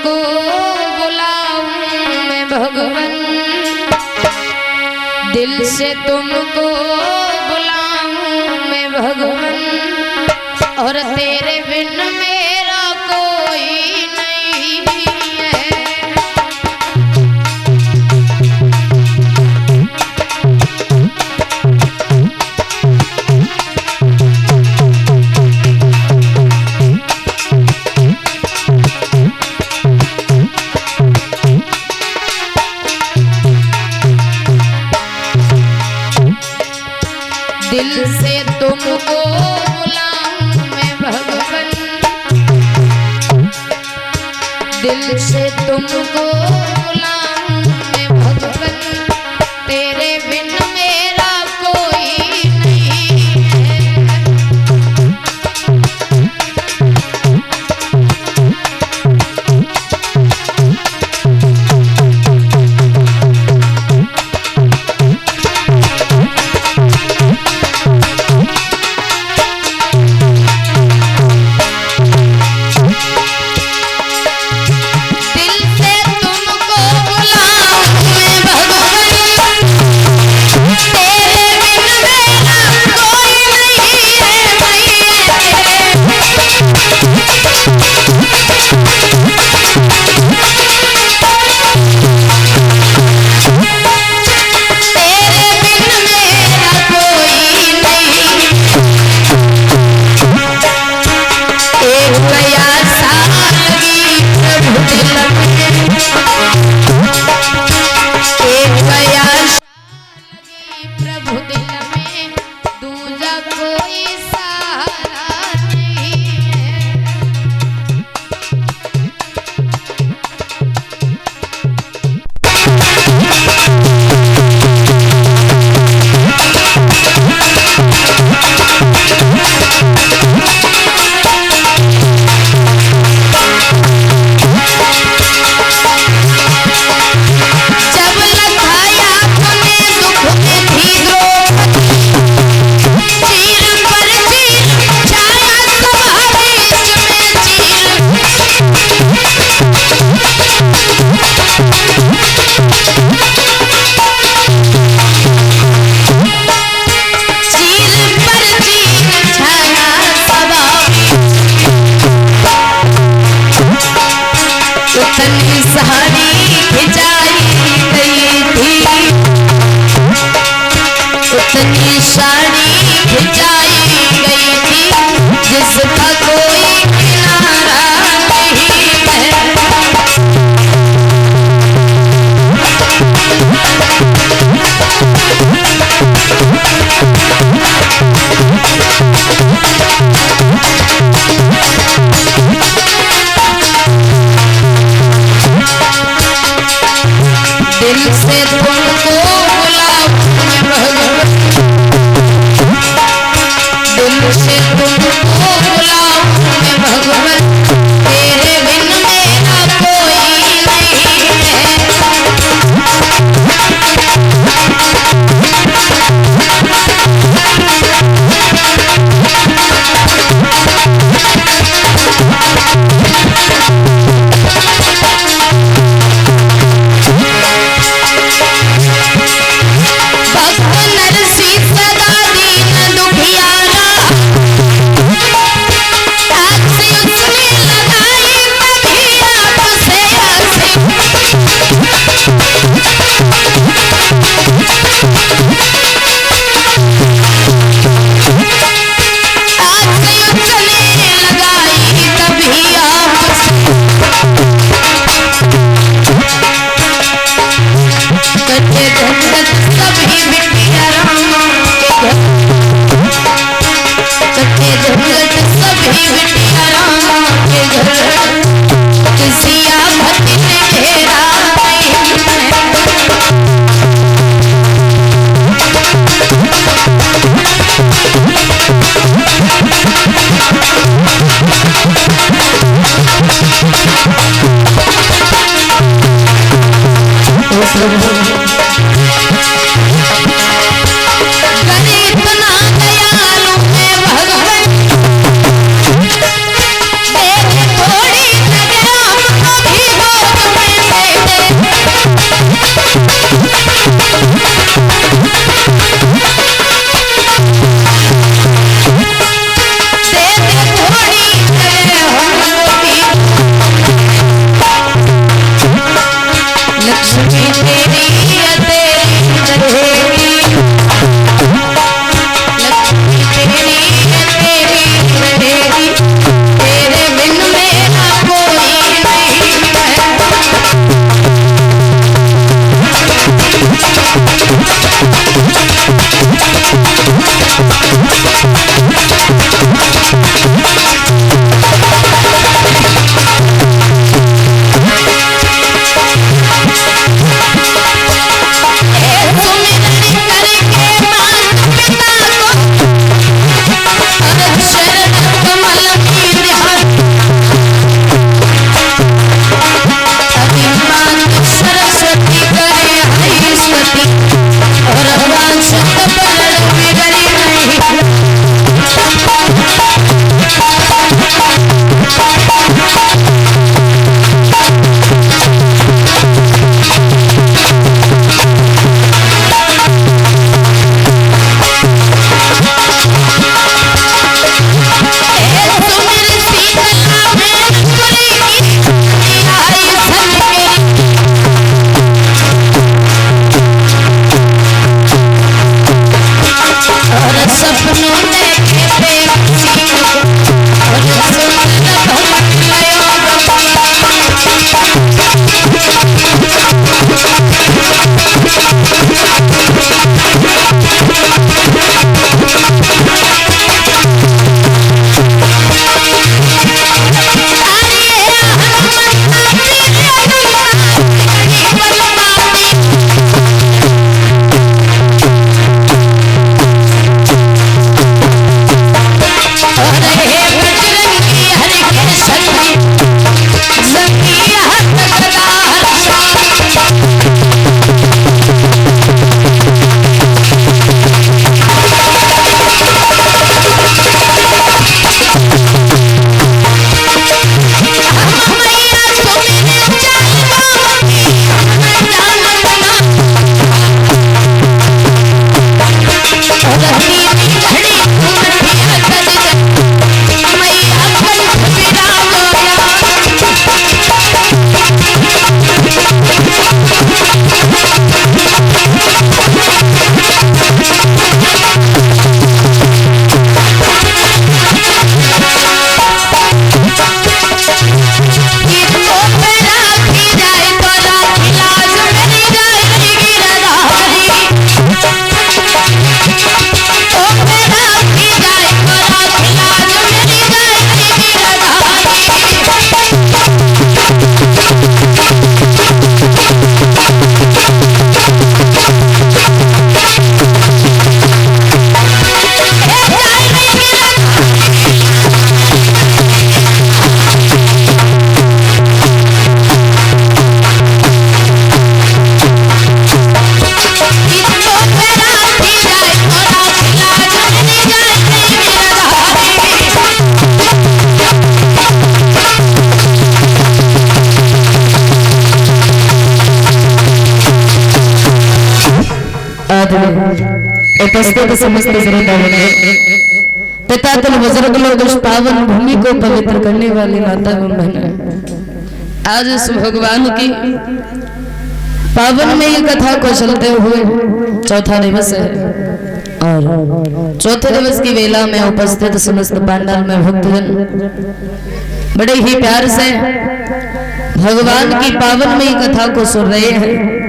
तुमको बुलाऊं मैं भगवन, दिल से तुमको बुलाऊं मैं भगवन, और तेरे बिन मेरा कोई नहीं है। दिल से तुमको बुलाऊं मैं भगवन, दिल से तुमको बुलाऊं मैं भगवन, तेरे बिन मेरा कोई नहीं है। प्रभु दिल में दूजा कोई सहारा नहीं है। उतनी साड़ी खिंचाई गई थी जिसका कोई किनारा नहीं है। बाद उपस्थित समस्त श्रोतागण, पिता तुल बुजुर्ग लोग इस पावन भूमि को पवित्र करने वाले माता बहन, आज इस भगवान की पावन में ये कथा को चलते हुए चौथा दिवस है और चौथे दिवस की वेला में उपस्थित समस्त पांडाल में भक्तजन बड़े ही प्यार से भगवान की पावन में कथा को सुन रहे हैं।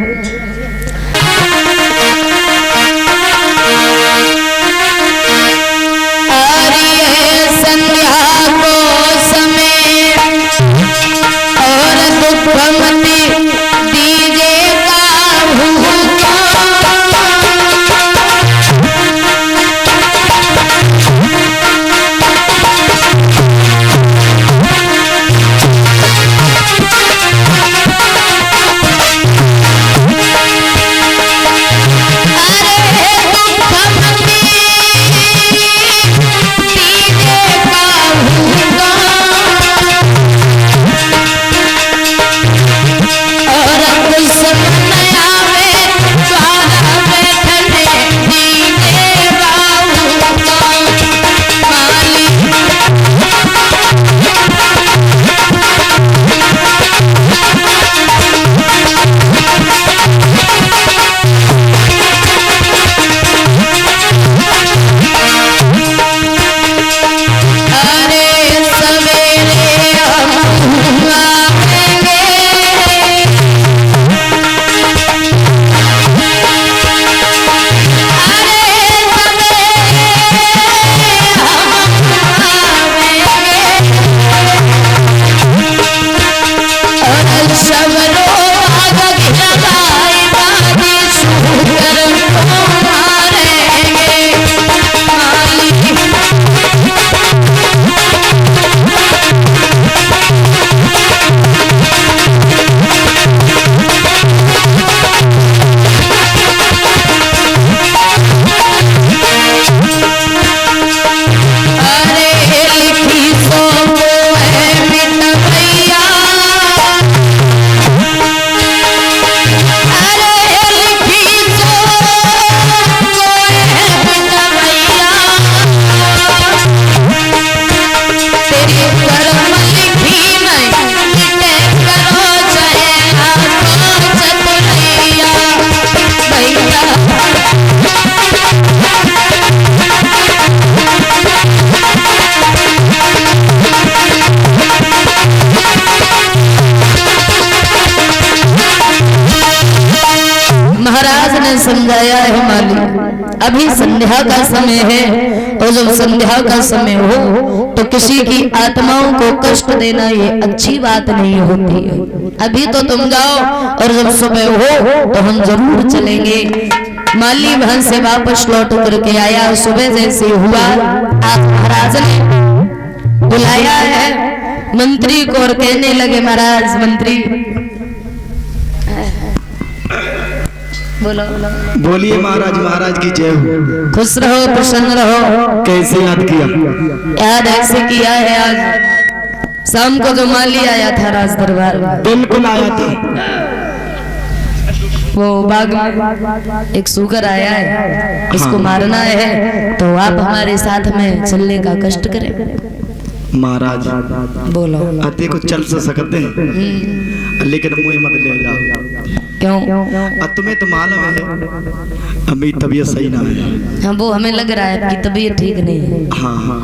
समझाया है माली, अभी संध्या का समय है और जब संध्या का समय हो तो किसी की आत्माओं को कष्ट देना ये अच्छी बात नहीं होती है। अभी तो तुम जाओ और जब सुबह हो तो हम जरूर चलेंगे। माली वहां से वापस लौट करके आया। सुबह जैसे हुआ आप महाराज ने बुलाया है मंत्री को और कहने लगे महाराज मंत्री बोलो। बोलिए महाराज। महाराज की जय हो। खुश रहो प्रसन्न रहो। कैसे याद किया? याद ऐसे किया है आज शाम को जो माली आया था राज दरबार में। बिल्कुल आया था। वो बाग में एक सूकर आया है, उसको मारना है तो आप हमारे साथ में चलने का कष्ट करें। महाराज बोलो। अति को चल सकते हैं लेकिन मुझे मत ले जाओ। क्यों? तुम्हें तो मालूम है अम्मी तबीयत सही ना है। हाँ वो हमें लग रहा है आपकी तबीयत ठीक नहीं है। हाँ हाँ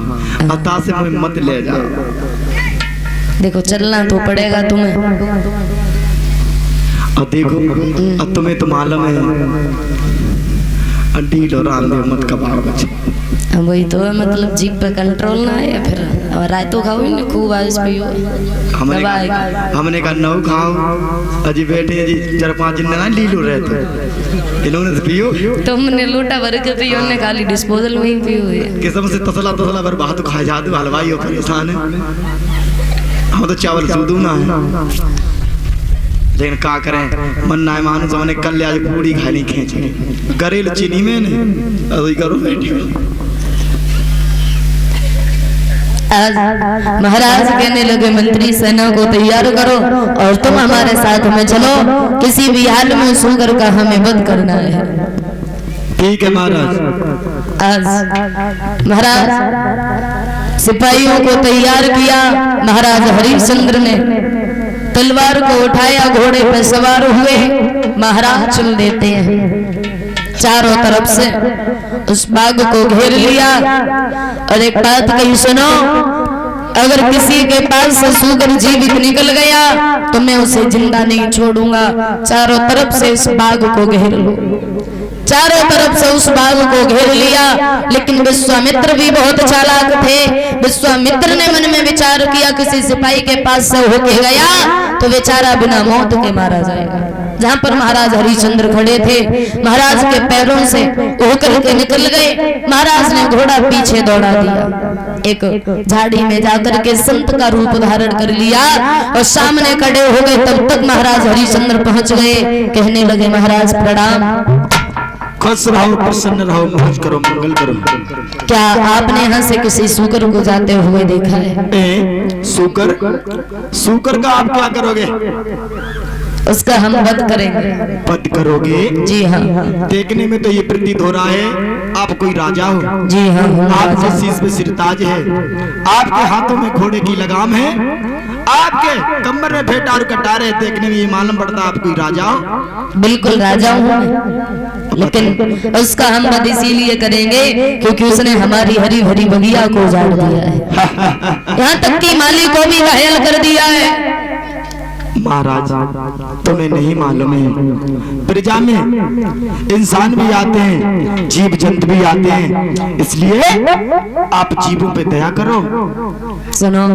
अता से मुझे मत ले जाओ। देखो चलना तो पड़ेगा तुम्हें। देखो तुम्हें तो मालूम है डील और रामदेव मत कबाड़ बचे। वही तो है मतलब जीप पे कंट्रोल ना है। फिर और रायतो खाओ ना खूब आज पियो। हमने कहा नौ खाओ अजी बेटे जी 4-5 दिन ना लीलो रहते इन्होंने तो पियो। तुमने लोटा भर के पियो ने खाली डिस्पोजल में ही पियो है। किस्म से तसला भर बात खा जादू हलवाई हो परेशान है। हम तो चावल दूध ना है लेकिन का करें मन ना मानो तो हमने कल आज पूरी खाली खींच गरेल चीनी में नहीं अभी करो बैठी। आज महाराज कहने लगे मंत्री सेना को तैयार करो और तुम हमारे साथ में चलो। किसी भी हाल में सुगर का हमें वध करना है। ठीक है महाराज। आज महाराज सिपाहियों को तैयार किया। महाराज हरिश्चंद्र ने तलवार को उठाया, घोड़े पर सवार हुए, महाराज चल देते हैं। चारों तरफ से उस बाग को घेर लिया और एक बात कही सुनो, अगर किसी के पास से सूकर जीवित निकल गया तो मैं उसे जिंदा नहीं छोड़ूंगा। चारों तरफ से इस बाग को घेर लो। चारों तरफ से उस बाग को घेर लिया, लेकिन विश्वामित्र भी बहुत चालाक थे। विश्वामित्र ने मन में विचार किया, किसी सिपाही के पास से होके गया तो बेचारा बिना मौत के मारा जाएगा। जहाँ पर महाराज हरिश्चंद्र खड़े थे, महाराज के पैरों से होकर के निकल गए। महाराज ने घोड़ा पीछे दौड़ा दिया, एक झाड़ी में जाकर के संत का रूप धारण कर लिया और सामने खड़े हो गए। तब तक महाराज हरिश्चंद्र पहुंच गए। कहने लगे, महाराज प्रणाम। खुश रहो, प्रसन्न रहो, मौज करो, मंगल करो। क्या आपने यहाँ से किसी सूकर को जाते हुए देखा है? सूकर? सूकर का आप क्या करोगे? उसका हम वध करेंगे। वध करोगे? जी हाँ। देखने में तो ये प्रतीत हो रहा है आप कोई राजा हो। जी हाँ। आपके शीश पे सिरताज है, आपके हाथों में घोड़े की लगाम है, आपके कमर में फेटा और कटार है। देखने में ये मालूम पड़ता आप कोई राजा हो। बिल्कुल राजा हूँ मैं, लेकिन उसका हम वध इसीलिए करेंगे क्योंकि उसने हमारी हरी भरी बगिया को उजाड़ दिया है। यहाँ तक कि माली को भी घायल कर दिया है। महाराज तुम्हें नहीं मालूम है, प्रजा में इंसान भी आते हैं, जीव जंतु भी आते हैं, इसलिए आप जीवों पे दया करो। सुनो,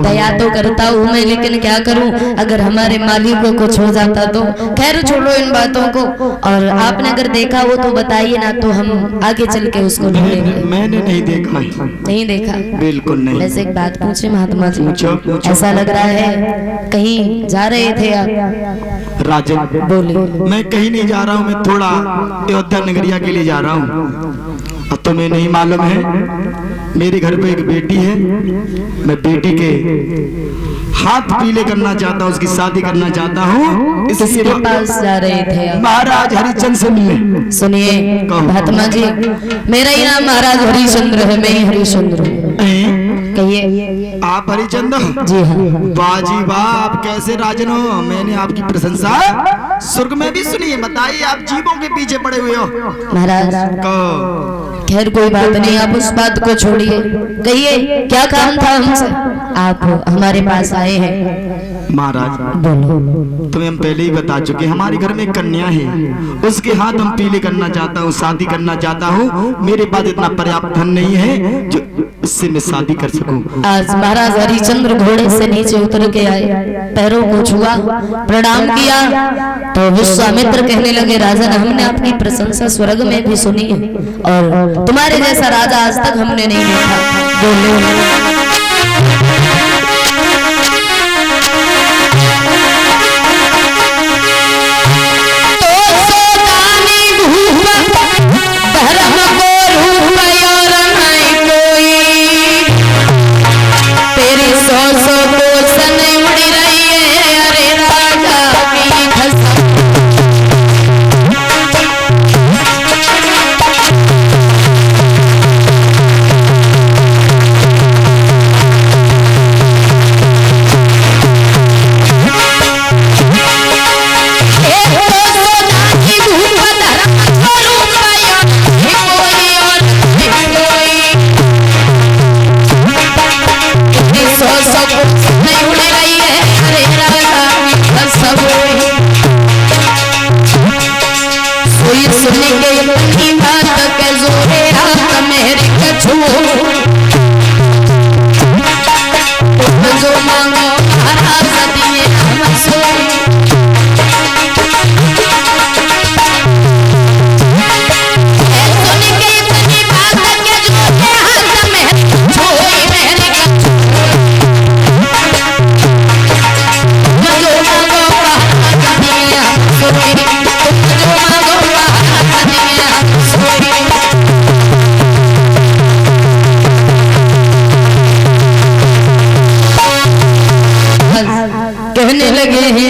दया तो करता हूँ मैं, लेकिन क्या करूँ, अगर हमारे मालिक को कुछ हो जाता तो। खैर छोड़ो इन बातों को, और आपने अगर देखा हो तो बताइए ना, तो हम आगे चल के उसको ढूंढेंगे। मैंने नहीं देखा। नहीं देखा? बिल्कुल नहीं। वैसे एक बात पूछे महात्मा जी, पूछो। ऐसा लग रहा है कहीं जा रहे थे आप? राजन बोले। मैं कहीं नहीं जा रहा हूँ, मैं थोड़ा अयोध्या नगरिया के लिए जा रहा हूँ। अब तुम्हें नहीं मालूम है मेरे घर पे एक बेटी है, मैं बेटी के हाथ पीले करना चाहता हूँ, उसकी शादी करना चाहता हूँ। किसके पास जा रहे थे आप? महाराज हरिश्चंद्र से मिलने। सुनिए महात्मा जी, मेरा ही नाम महाराज हरिश्चंद्र है, मैं ही हरिश्चंद्र हूँ। कहिए। आप हरिश्चंद्र? जी हाँ। बाजी वाह, आप कैसे राजन हो? मैंने आपकी प्रशंसा स्वर्ग में भी सुनी है। बताइए, आप जीवों के पीछे पड़े हुए हो। महाराज खैर कोई बात नहीं, आप उस बात को छोड़िए। कहिए क्या काम था हमसे, आप हमारे पास आए हैं? महाराज बोलो। तुम्हें हम पहले ही बता चुके, हमारे घर में एक कन्या है, उसके हाथ हम पीले करना चाहता हूँ, शादी करना चाहता हूँ। मेरे पास इतना पर्याप्त धन नहीं है जो उससे मैं शादी कर सकूं। आज महाराज हरिश्चंद्र घोड़े से नीचे उतर के आए, पैरों को छुआ, प्रणाम किया, तो विश्वामित्र कहने लगे, राजन हमने आपकी प्रशंसा स्वर्ग में भी सुनी है और तुम्हारे जैसा राजा आज तक हमने नहीं देखा। बोलो।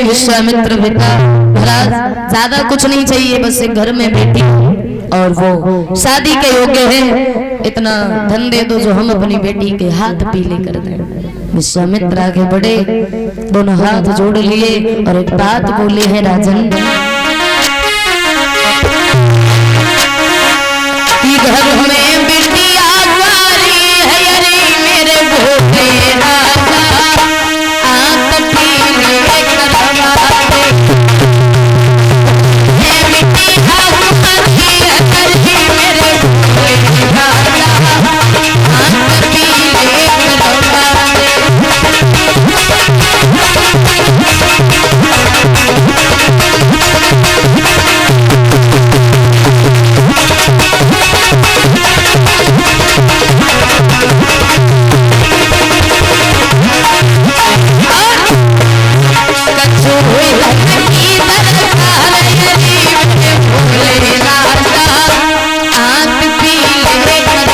विश्वामित्र पिता, महाराज ज्यादा कुछ नहीं चाहिए, बस एक घर में बेटी और वो शादी के योग्य है, इतना धन दे दो जो हम अपनी बेटी के हाथ पीले कर दें। विश्वामित्र आगे बढ़े, दोनों हाथ जोड़ लिए और एक बात बोले है राजन, कि घर में बिटिया वाली है अरे मेरे भोले राजा, हाथ पीले करवा दे। बिटिया वाली है अरे मेरे भोले राजा, हाथ पीले करवा दे।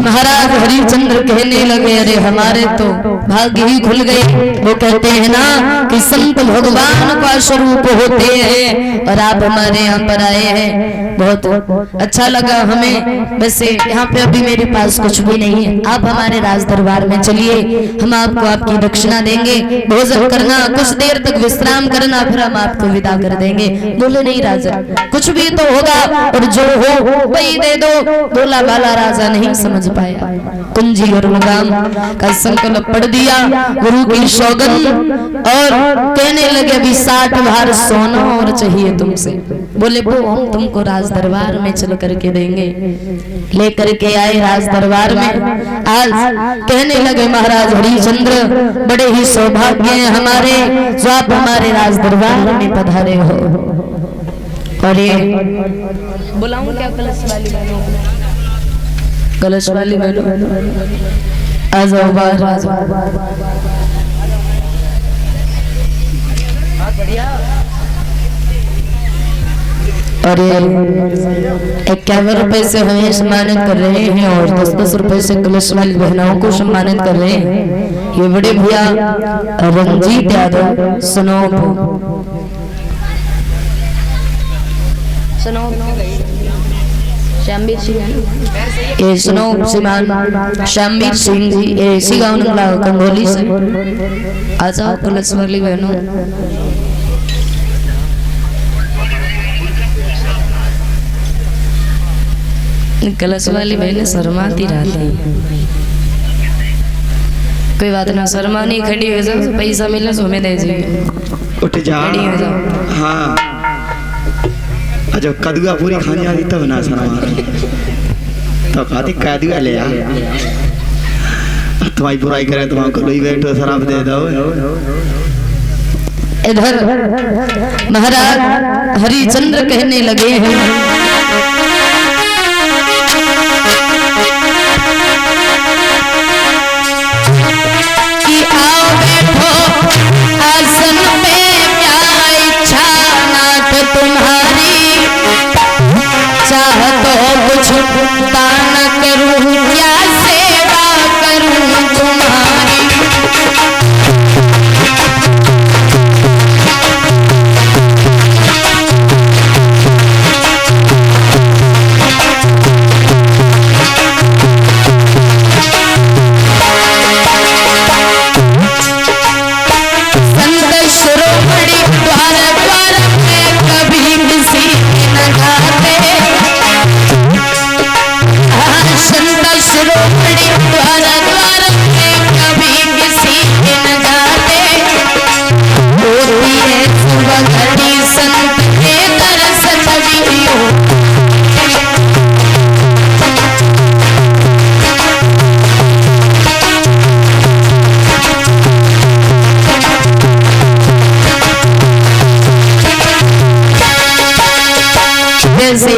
महाराज हरिश्चंद्र कहने लगे, अरे हमारे तो भाग्य ही खुल गए। वो कहते हैं ना कि संत भगवान का स्वरूप होते हैं और आप हमारे यहाँ पर आए हैं, बहुत अच्छा लगा हमें। वैसे यहाँ पे अभी मेरे पास कुछ भी नहीं है, आप हमारे राज दरबार में चलिए, हम आपको आपकी दक्षिणा देंगे, भोजन करना, कुछ देर तक विश्राम करना, फिर हम आपको विदा कर देंगे। बोले नहीं राजा, कुछ भी तो होगा और जो हो वही दे दो। बोला वाला राजा नहीं समझ पाया, कुंजी और मुकाम का संकल्प पढ़ दिया, गुरु की सौगंध, और कहने लगे अभी 60 भार सोना और चाहिए तुमसे। बोले वो हम तुमको राज दरबार में चल करके देंगे। लेकर के आए राज दरबार में। आज कहने लगे महाराज हरिश्चंद्र, बड़े ही सौभाग्य हैं हमारे जो आप हमारे राज दरबार में पधारे हो। और ये बुलाऊं क्या कलश वाली बहनों, कलश वाली बहनों आ जाओ बाहर, आ जाओ। और 51 रुपए से हमें सम्मानित कर रहे हैं और 10-10 रुपए से कलश वाली बहनों को सम्मानित कर रहे हैं। ये बड़े भैया रंजीत यादव सनोप श्यामवीर सिंह, ये सनोप श्रीमान श्यामवीर सिंह जी, ये सिगांव नंगला कंगोली से। आ जाओ कलश वाली बहनों। कलश वाली बहनें शर्माती रहती, कोई बात ना, शर्मा नहीं, खड़ी हो जाओ, पैसा मिले तो हमें दे दीजिए, उठ जा, खड़ी हो जाओ। हाँ अच्छा, कदुआ पूरी खानी आती तब ना शर्मा, तो खाती कदुआ ले आ, तुम्हारी बुराई करे तो हमको लोई बैठो शराब दे दो। इधर महाराज हरिश्चंद्र कहने लगे हैं, कि आओ बैठो आसन पे, क्या इच्छा नाथ तुम्हारी, चाह तो कुछ दान करूं, क्या सेवा करूं तुम्हारी।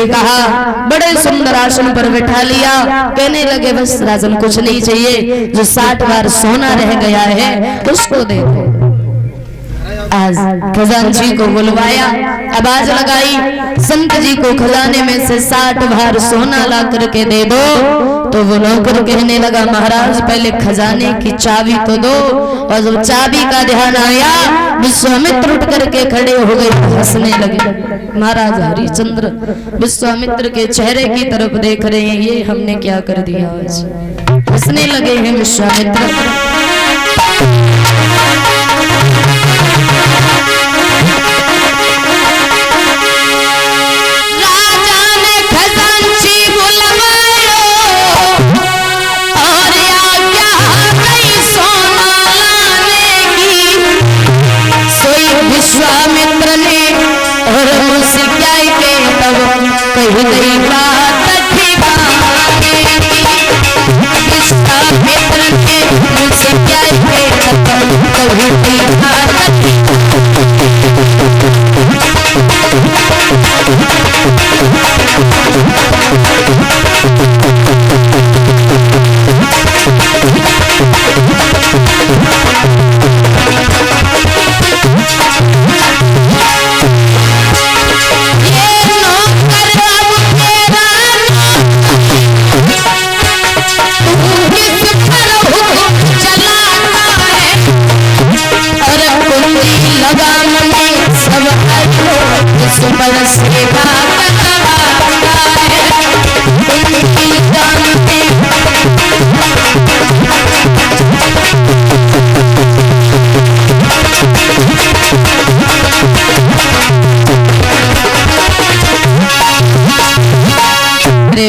कहा, बड़े सुंदर आसन पर बैठा लिया। कहने लगे बस राजन कुछ नहीं चाहिए, जो 60 बार सोना रह गया है उसको दे दो। आज खजांची को बुलवाया, आवाज लगाई, संत जी को खजाने में से 60 भार सोना ला करके दे दो। तो वो नौकर कहने लगा महाराज पहले खजाने की चाबी तो दो। और जब चाबी का ध्यान आया विश्वामित्र उठ करके खड़े हो गए, हंसने लगे। महाराज हरिश्चंद्र विश्वामित्र के चेहरे की तरफ देख रहे हैं, ये हमने क्या कर दिया आज। हंसने लगे हैं विश्वामित्र। विश्वामित्र ने और मुझसे क्या के तब कही गई बात ठिकाने की। विश्वामित्र ने मुझसे क्या के तब कही गई बात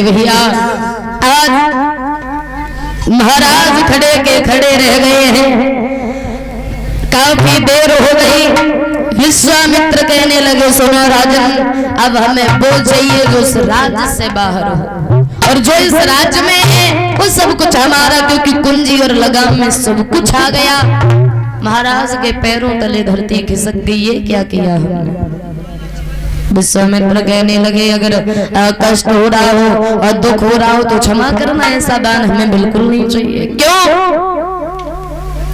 भैया आज महाराज खड़े के खड़े रह गए हैं। काफी देर हो गई। विश्वामित्र कहने लगे सुनो राजन, अब हमें वो चाहिए जो इस राज्य से बाहर हो, और जो इस राज्य में है वो सब कुछ हमारा, क्योंकि कुंजी और लगाम में सब कुछ आ गया। महाराज के पैरों तले धरती खिसक गई। ये क्या किया हमने। विश्वामित्र कहने लगे अगर कष्ट हो रहा हो और दुख हो रहा हो तो क्षमा करना, ऐसा दान हमें बिल्कुल नहीं चाहिए। क्यों?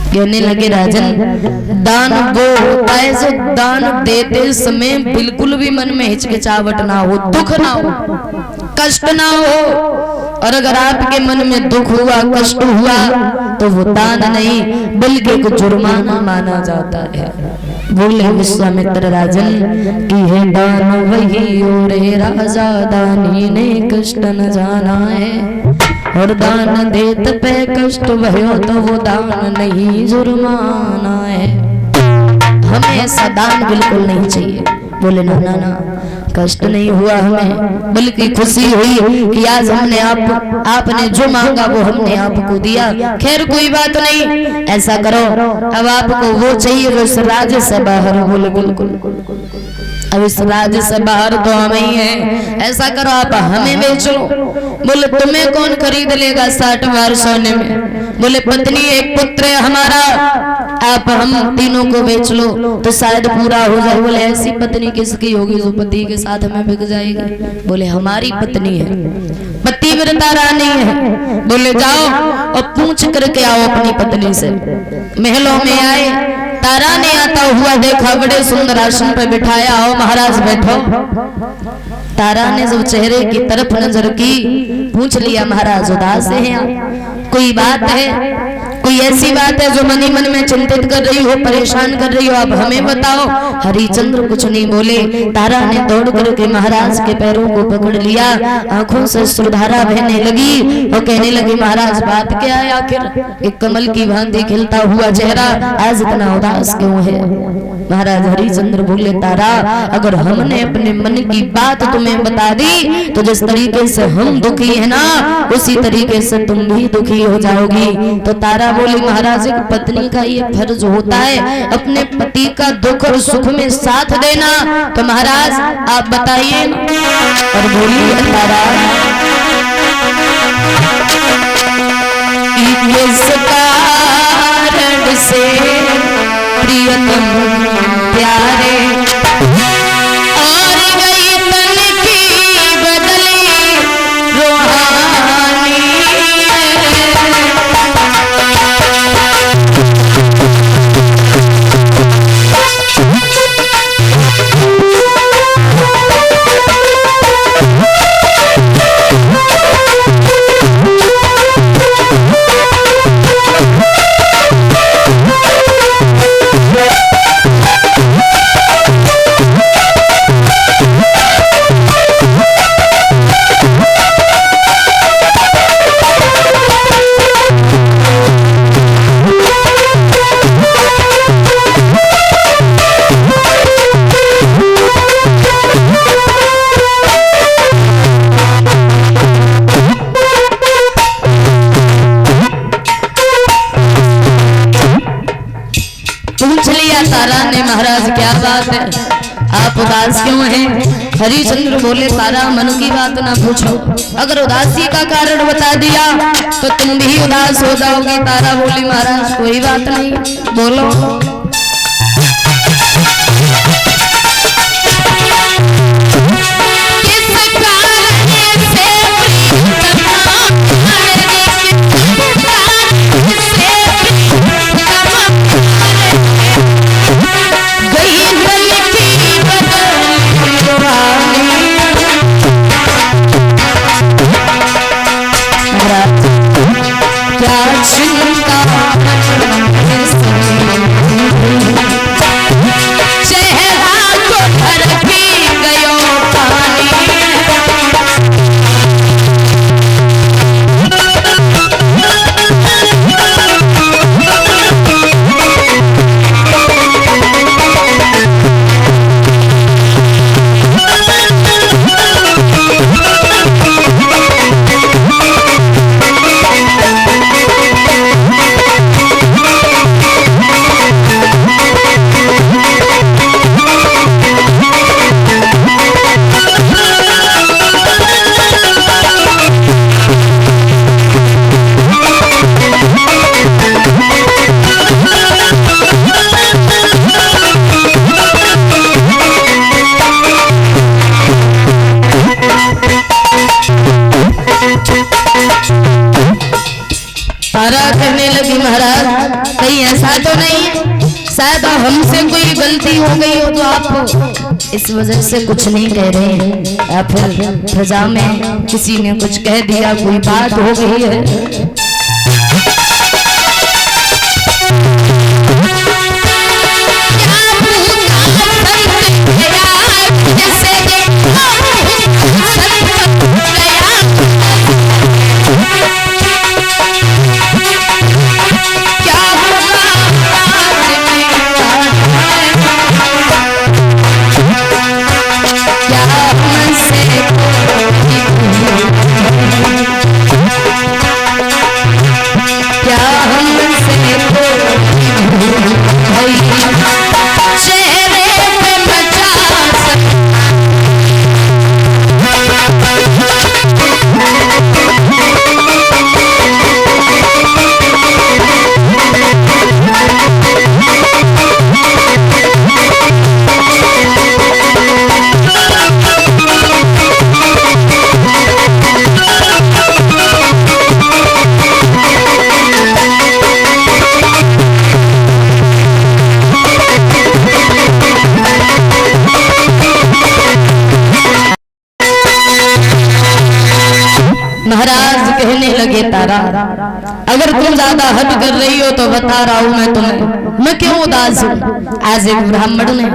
कहने लगे राजन दान वो होता है जो दान देते समय बिल्कुल भी मन में हिचकिचाहट ना हो, दुख ना हो, कष्ट ना हो। और अगर आपके मन में दुख हुआ, कष्ट हुआ तो वो दान नहीं बल्कि एक जुर्माना माना जाता है। बोले विश्वामित्र राजन की है दान वही और राजा दानी ने कष्ट न जाना है, और दान देत पे कष्ट भयो तो वो दान नहीं जुर्माना है। हमें ऐसा दान बिल्कुल नहीं चाहिए। बोले ना ना ना, कष्ट नहीं हुआ हमें, बल्कि खुशी हुई कि आज हमने आपने जो मांगा वो हमने आपको दिया। खैर कोई बात नहीं, ऐसा करो अब आपको वो चाहिए जो इस राज्य से बाहर। बोले बिल्कुल, अब इस राज्य से बाहर तो हम ही हैं, ऐसा करो आप हमें बेच लो। बोले तुम्हें कौन खरीद लेगा 60 भार सोने में। बोले पत्नी एक पुत्र है हमारा, आप हम तीनों को बेच लो तो शायद पूरा हो जाए। बोले ऐसी पत्नी किसकी होगी जो पति के साथ हमें बिक जाएगी। बोले हमारी पत्नी है, पतिव्रता रानी है। बोले जाओ और पूछ करके आओ अपनी पत्नी से। महलों में आए, तारा ने आता हुआ देखा, बड़े सुंदर आसन पर बिठाया, आओ महाराज बैठो। तारा ने जब चेहरे की तरफ नजर की, पूछ लिया महाराज उदास हैं आप, कोई बात है, कोई ऐसी बात है जो मन ही मन में चिंतित कर रही हो, परेशान कर रही हो, आप हमें बताओ। हरिश्चंद्र कुछ नहीं बोले। तारा ने दौड़ करके महाराज के पैरों को पकड़ लिया, आंखों से सुधारा बहने लगी और कहने लगी महाराज बात क्या है आखिर, एक कमल की भांति खिलता हुआ चेहरा आज इतना उदास क्यों है। महाराज हरिश्चंद्र बोले तारा अगर हमने अपने मन की बात तुम्हें बता दी तो जिस तरीके से हम दुखी है ना उसी तरीके से तुम भी दुखी हो जाओगी। तो तारा बोली महाराज एक पत्नी का ये फर्ज होता है अपने पति का दुख और सुख में साथ देना, तो महाराज आप बताइए। और बोली तारा इस कारण से प्रियतम प्यारे और गई तन की बदली रूहानी। लिया तारा ने, महाराज क्या बात है, आप उदास क्यों हैं? हरिश्चंद्र बोले तारा मन की बात ना पूछो, अगर उदासी का कारण बता दिया तो तुम भी उदास हो जाओगे। तारा बोली महाराज कोई बात नहीं, बोलो। तारा कहने लगी महाराज कहीं ऐसा तो नहीं, शायद हमसे कोई गलती हो गई हो तो आप इस वजह से कुछ नहीं कह रहे हैं, या फिर प्रजा में किसी ने कुछ कह दिया, कोई बात हो गई है? महाराज कहने लगे तारा अगर तुम ज्यादा हद कर रही हो तो बता रहा हूं मैं तुम्हें, मैं क्यों उदास हूं। आज एक ब्राह्मण ने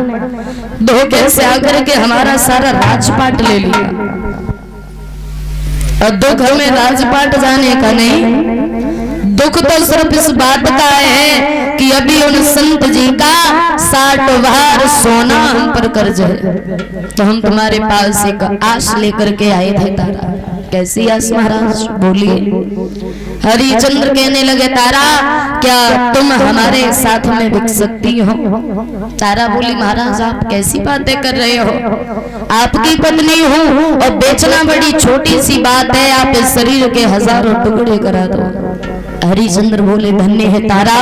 धोखे से आकर के हमारा सारा राजपाट ले लिया, और दुख हमें राजपाट जाने का नहीं, दुख तो सिर्फ इस बात का है कि अभी उन संत जी का 60 भार सोना हम पर कर्ज है, तो हम तुम्हारे पास एक आश लेकर के आए थे। तारा कैसी आस महाराज बोलिए। हरिचंद्र कहने लगे तारा क्या तुम हमारे साथ में बिक सकती हो? तारा बोली महाराज आप कैसी बातें कर रहे हो, आपकी पत्नी हूँ और बेचना बड़ी छोटी सी बात है, आप इस शरीर के हजारों टुकड़े करा दो। हरिचंद्र बोले धन्य है तारा,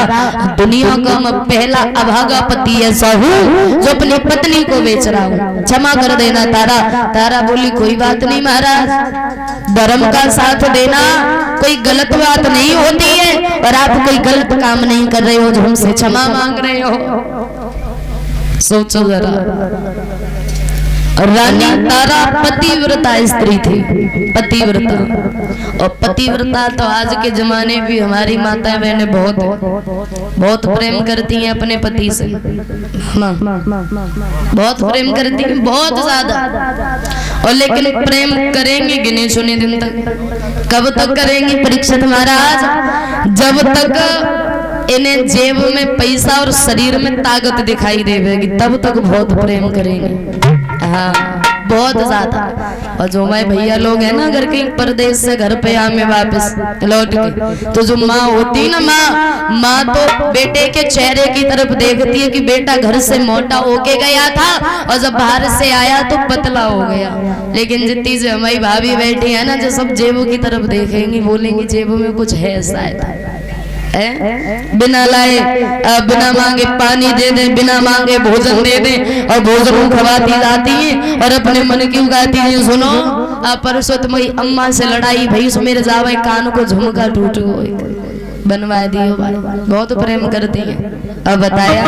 दुनिया का मैं पहला अभागा पति ऐसा हूँ जो अपनी पत्नी को बेच रहा हूँ, क्षमा कर देना तारा। तारा बोली कोई बात नहीं महाराज, धर्म का साथ देना कोई गलत बात नहीं होती है, और आप कोई गलत काम नहीं कर रहे हो जो हमसे क्षमा मांग रहे हो। सोचो जरा, रानी तारा पतिव्रता स्त्री थी, पतिव्रता, और पतिव्रता तो आज के जमाने भी हमारी माता बहनें बहुत प्रेम करती हैं अपने पति से, बहुत प्रेम करती हैं, बहुत ज्यादा। और लेकिन प्रेम करेंगे गिने चुने दिन तक। कब तक करेंगे परीक्षित महाराज? जब तक इन्हें जेब में पैसा और शरीर में ताकत दिखाई देगी तब तक बहुत प्रेम करेंगे। हाँ बहुत ज्यादा। और जो मैं भैया लोग हैं ना अगर कहीं परदेश से घर पे आए वापस लौट के, तो जो माँ होती ना माँ तो बेटे के चेहरे की तरफ देखती है कि बेटा घर से मोटा होके गया था और जब बाहर से आया तो पतला हो गया। लेकिन जितनी से हमारी भाभी बैठी है ना, जो सब जेबों की तरफ देखेंगी, बोलेंगी जेबों में कुछ है शायद, बिना लाए बिना मांगे पानी दे दे, बिना मांगे भोजन दे दे, और भोजन खवाती जाती है और अपने मन की उगाती है। सुनो परसों तुम्हारी अम्मा से लड़ाई भई, सो मेरे जावे कान को झुमका टूट गो बनवा दियो भाई, बहुत प्रेम करती है। अब बताया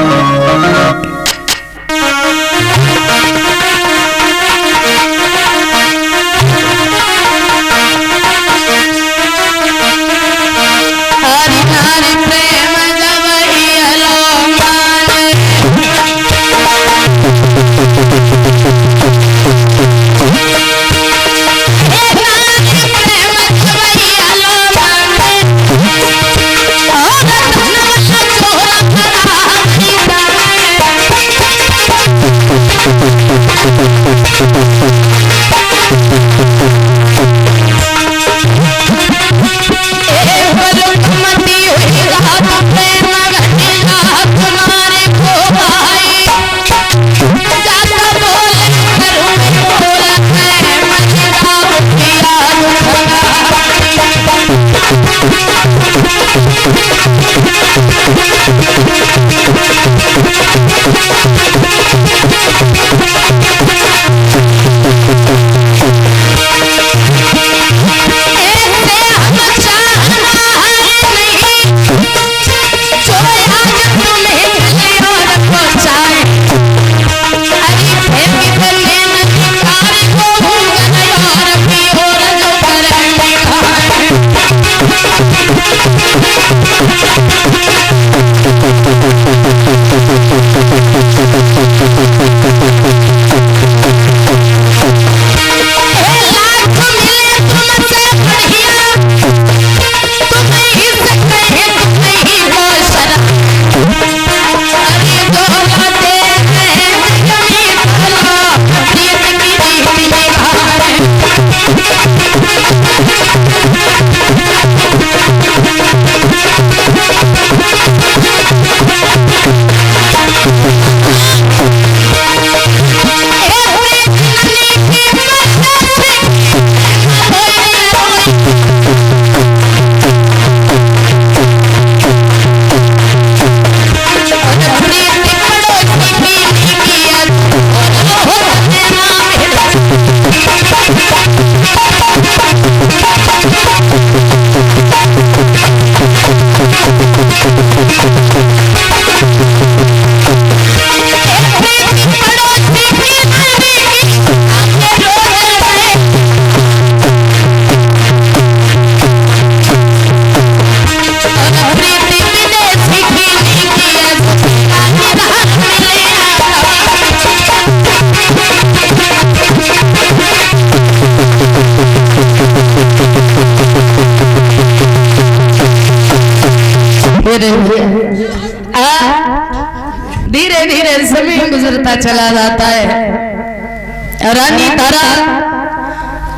धीरे धीरे समय गुजरता चला जाता है। रानी तारा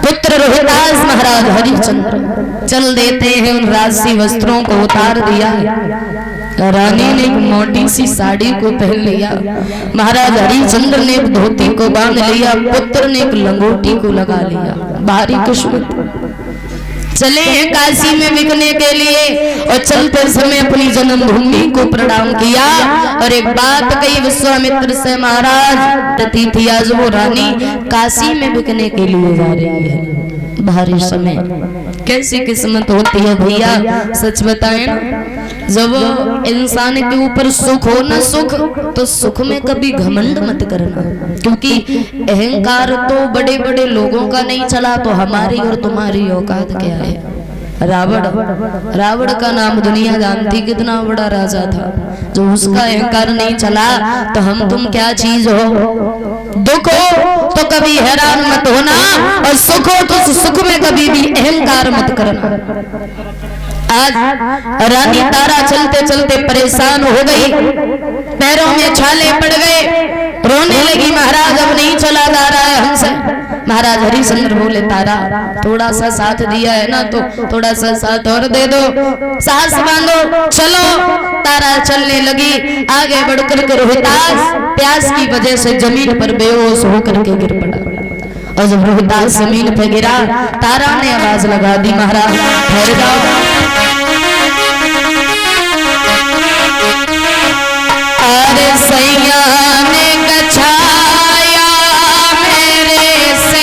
पुत्र रोहिदास महाराज हरिश्चंद्र चल देते हैं, उन राजसी वस्त्रों को उतार दिया। रानी ने एक मोटी सी साड़ी को पहन लिया, महाराज हरिश्चंद्र ने एक धोती को बांध लिया, पुत्र ने एक लंगोटी को लगा लिया। भारी किस्मत चले हैं काशी में बिकने के लिए, और चलते समय अपनी जन्मभूमि को प्रणाम किया और एक बात कही विश्वामित्र से, महाराज तथी थी आज वो रानी काशी में बिकने के लिए जा रही है। भारी समय कैसी किस्मत होती है भैया, सच बताएं ना, जब इंसान के ऊपर सुख हो ना सुख, तो सुख में कभी घमंड मत करना, क्योंकि अहंकार तो बड़े बड़े लोगों का नहीं चला तो हमारी और तुम्हारी औकात क्या है। रावण का नाम दुनिया जानती, कितना बड़ा राजा था, जो उसका अहंकार नहीं चला तो हम तुम क्या चीज हो। दुख हो तो कभी हैरान मत होना, और सुख हो तो सुख में कभी भी अहंकार मत करना। आज रानी तारा चलते चलते परेशान हो गई, पैरों में छाले पड़ गए, रोने लगी, महाराज अब नहीं चला जा रहा है हमसे, महाराज हरिश्चंद्र बोले तारा थोड़ा सा साथ दिया है ना, तो थोड़ा सा साथ और दे दो, साहस बांधो, चलो। तारा चलने लगी, आगे बढ़कर के रोहितास प्यास की वजह से जमीन पर बेहोश होकर के गिर पड़ा। और जब रोहितास जमीन पे गिरा, तारा ने आवाज लगा दी, महाराज ठहर जाओ। अरे सैया ने गछाया मेरे से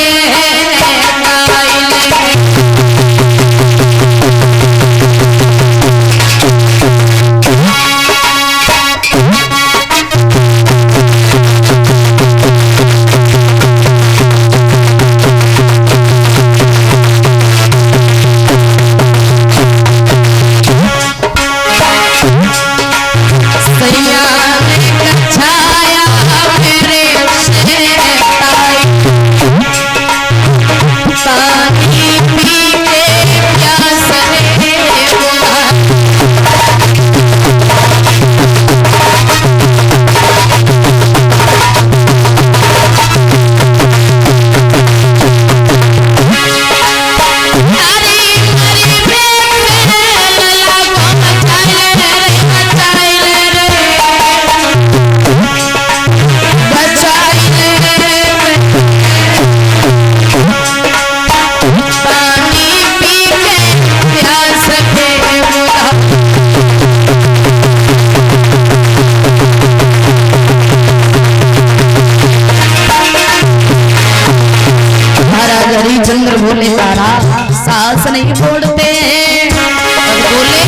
हरिश्चंद्र बोले तारा सास नहीं छोड़ते हैं, और बोले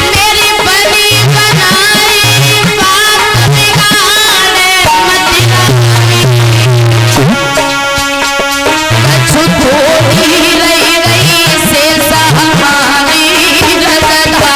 मेरी बनी बनाई बात बिगाड़े मत थोड़ी रही गई से सहमानी रजदा।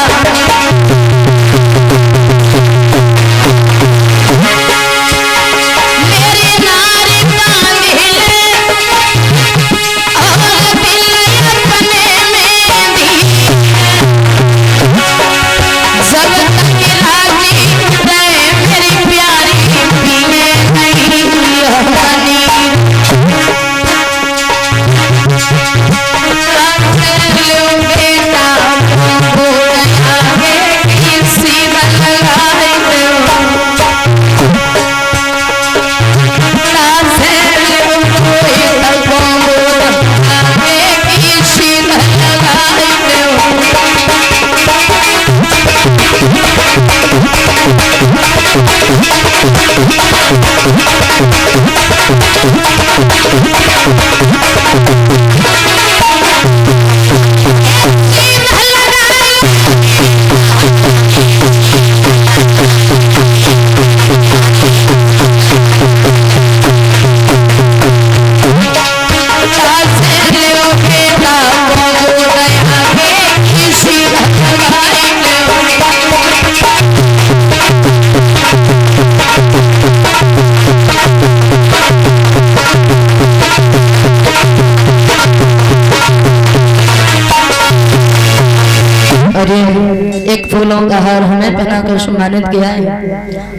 एक फूलों का हार हमें पहनाकर सम्मानित किया है,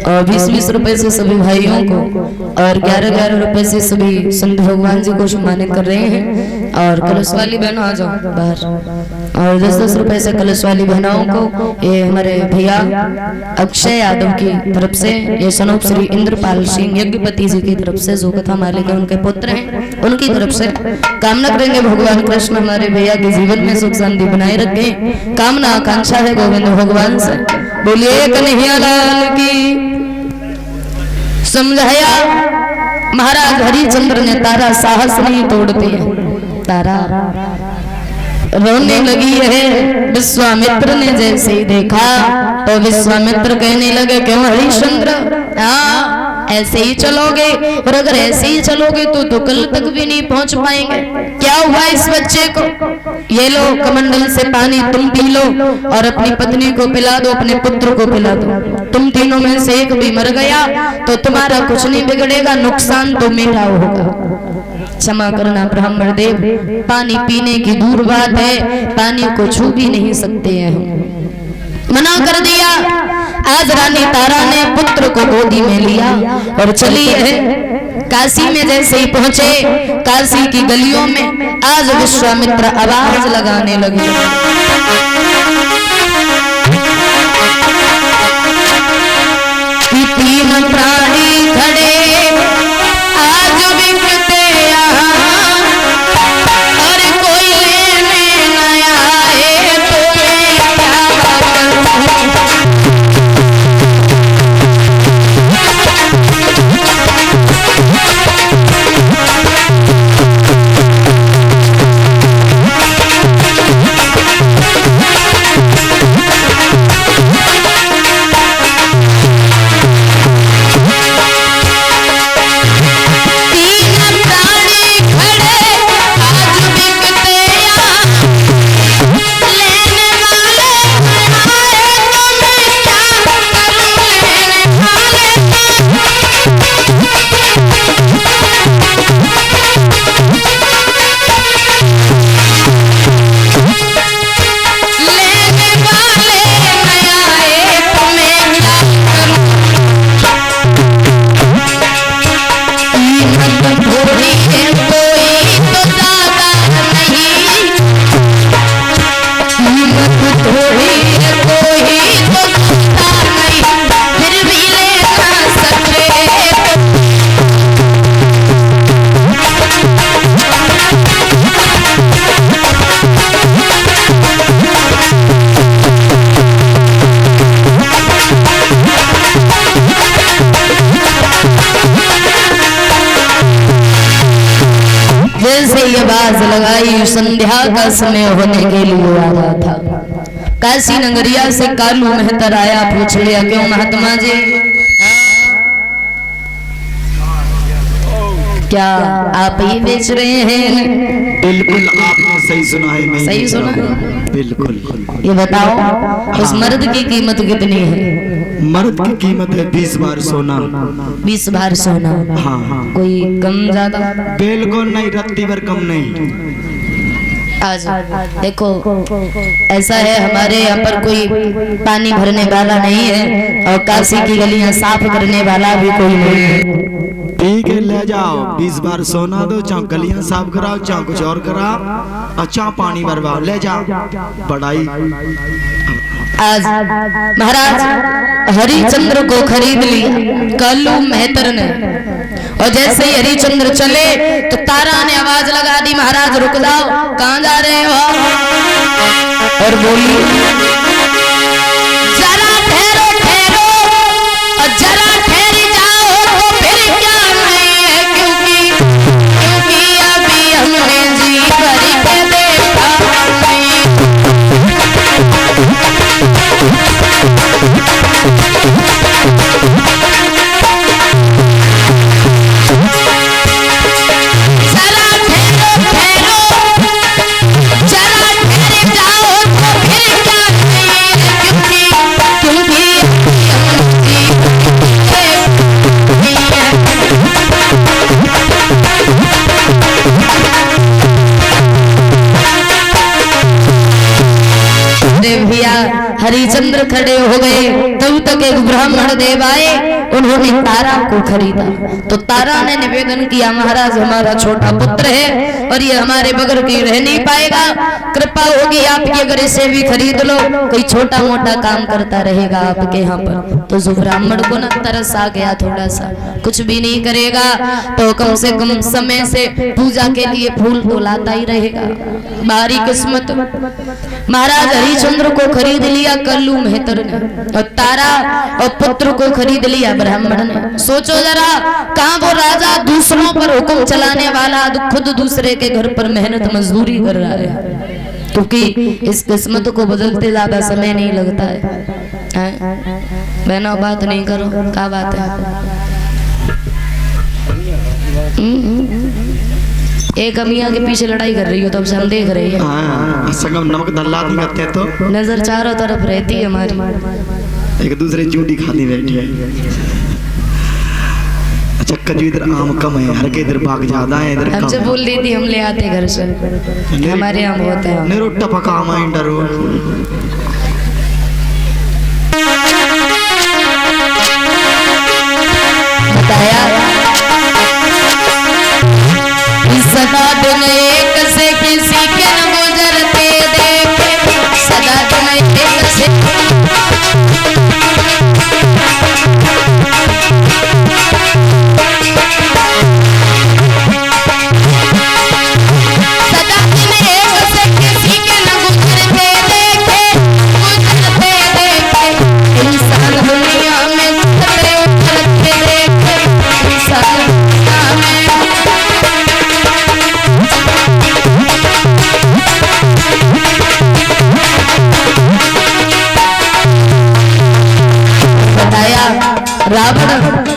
और 20-20 रुपए से सभी भाइयों को, और 11-11 रुपए से सभी संत भगवान जी को सम्मानित कर रहे हैं। और कलश वाली बहनों आ जाओ बाहर, और 10-10 रुपए से कलश वाली बहनों को ये हमारे भैया अक्षय यादव की तरफ से, ये सनोप श्री इंद्रपाल सिंह यज्ञपति जी की तरफ से, जो कथा मालिक है उनके पुत्र हैं, उनकी तरफ से कामना करेंगे भगवान कृष्ण हमारे भैया के जीवन में सुख शांति बनाए रखे। कामना आकांक्षा है गोविंद भगवान से। बोलिए कन्हैया लाल की। समझाया महाराज हरिश्चंद्र ने तारा साहस नहीं तोड़ते हैं। तारा रोने लगी है। विश्वामित्र ने जैसे ही देखा तो विश्वामित्र कहने लगे क्यों हरिश्चंद्र, हाँ ऐसे ही चलोगे, और अगर ऐसे ही चलोगे तो कल तक भी नहीं पहुंच पाएंगे। क्या हुआ इस बच्चे को? ये लो कमंडल से पानी तुम पी लो और अपनी पत्नी को पिला दो, अपने पुत्र को पिला दो। तुम तीनों में से एक भी मर गया तो तुम्हारा कुछ नहीं बिगड़ेगा, नुकसान तो मेरा होगा। क्षमा करना ब्राह्मण देव, पानी पीने की दूर बात है, पानी को छू भी नहीं सकते हैं हम। मना कर दिया। आज रानी तारा ने पुत्र को गोदी में लिया और चली है काशी में जैसे ही पहुंचे, काशी की गलियों में आज विश्वामित्र आवाज लगाने लगे, तीन प्राणी खड़े आज बिकते यहाँ, और कोई लेने न आए तो मैं क्या करूं। आवाज लगाई, संध्या का समय होने के लिए आ रहा था। काशी नगरिया से कालू मेहतर आया, पूछ लिया क्यों महात्मा जी, क्या आप ही बेच रहे हैं? बिल्कुल आपने सही सुना है। मैं सही सुना है, बिल्कुल। ये बताओ उस मर्द की कीमत कितनी है? मर्द की कीमत है 20 बार सोना। 20 बार सोना? हाँ। कोई कम ज्यादा? बिल्कुल नहीं, रत्ती भर कम नहीं। आज देखो ऐसा है, हमारे यहाँ पर कोई पानी भरने वाला नहीं है और काशी की गलियां साफ करने वाला भी कोई नहीं है। ठीक है, ले जाओ 20 बार सोना दो, चाहे गलियां साफ कराओ, चाहे कुछ और कराओ, अच्छा पानी भरवाओ, ले जाओ। बड़ाई आज महाराज हरिचंद्र को खरीद लिया कालू मेहतर ने, और जैसे ही हरिचंद्र चले तो तारा ने आवाज लगा दी, महाराज रुक जाओ, कहाँ जा रहे हो? और बोली जरा ठहरो ठहरो, और जरा ठहर जाओ तो फिर क्या नहीं है, क्योंकि अभी हमने जी भर के देखा नहीं। हरिचंद्र खड़े हो गए, तब तक एक ब्राह्मण देव आए, उन्होंने तारा को खरीदा। तो तारा ने निवेदन किया, महाराज हमारा छोटा पुत्र है और ये हमारे बगैर कहीं रह नहीं पाएगा, कृपा होगी आपकी अगर इसे भी खरीद लो, कोई छोटा मोटा काम करता रहेगा आपके यहाँ पर। तो जो ब्राह्मण को न तरस आ गया थोड़ा सा, कुछ भी नहीं करेगा तो कम से कम समय से पूजा के लिए फूल तो लाता ही रहेगा, बारी किस्मत। महाराज हरिचंद्र को खरीद लिया कालू मेहतर ने, और तारा और पुत्र को खरीद लिया ब्राह्मण ने। सोचो जरा, कहाँ वो राजा दूसरों पर हुक्म चलाने वाला खुद दूसरे के घर पर मेहनत मजदूरी कर रहा है, क्योंकि इस किस्मत को बदलते ज्यादा समय नहीं लगता है। बहनों बात नहीं करो, क्या बात है? एक अमिया के पीछे लड़ाई कर रही हो, तब से हम देख रहे हैं। संगम नमक दल्ला दी करते हैं तो नजर चारों तरफ रहती है हमारी, एक दूसरे चूटी खाती बैठी है। अच्छा कजू इधर आम कम है, हर के इधर बाग ज्यादा है, इधर हमसे बोल दी थी हम ले आते घर से, हमारे यहाँ बहुत है। ने रोटा पका आम है इंडर बताया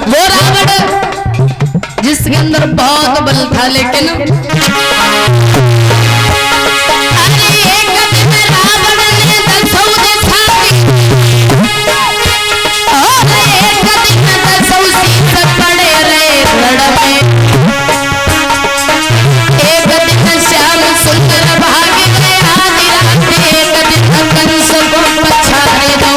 वो रावण जिसके अंदर बहुत बल था, लेकिन अरे एक दिन रावण ने दसों दिखाई, और एक दिन दसों शीश पड़े रहे रण में। एक दिन श्याम सुंदर भाग गए आधी रात, एक दिन कंस को पछाड़े दो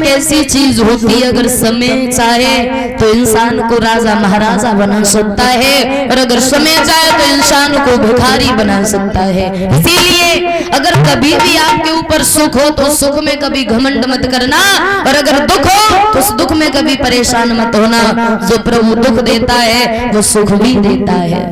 ऐसी चीज होती है, अगर समय चाहे तो इंसान को राजा महाराजा बना सकता है, और अगर समय चाहे तो इंसान को भिखारी बना सकता है। इसीलिए अगर कभी भी आपके ऊपर सुख हो तो सुख में कभी घमंड मत करना, और अगर दुख हो तो उस दुख में कभी परेशान मत होना। जो प्रभु दुख देता है वो सुख भी देता है।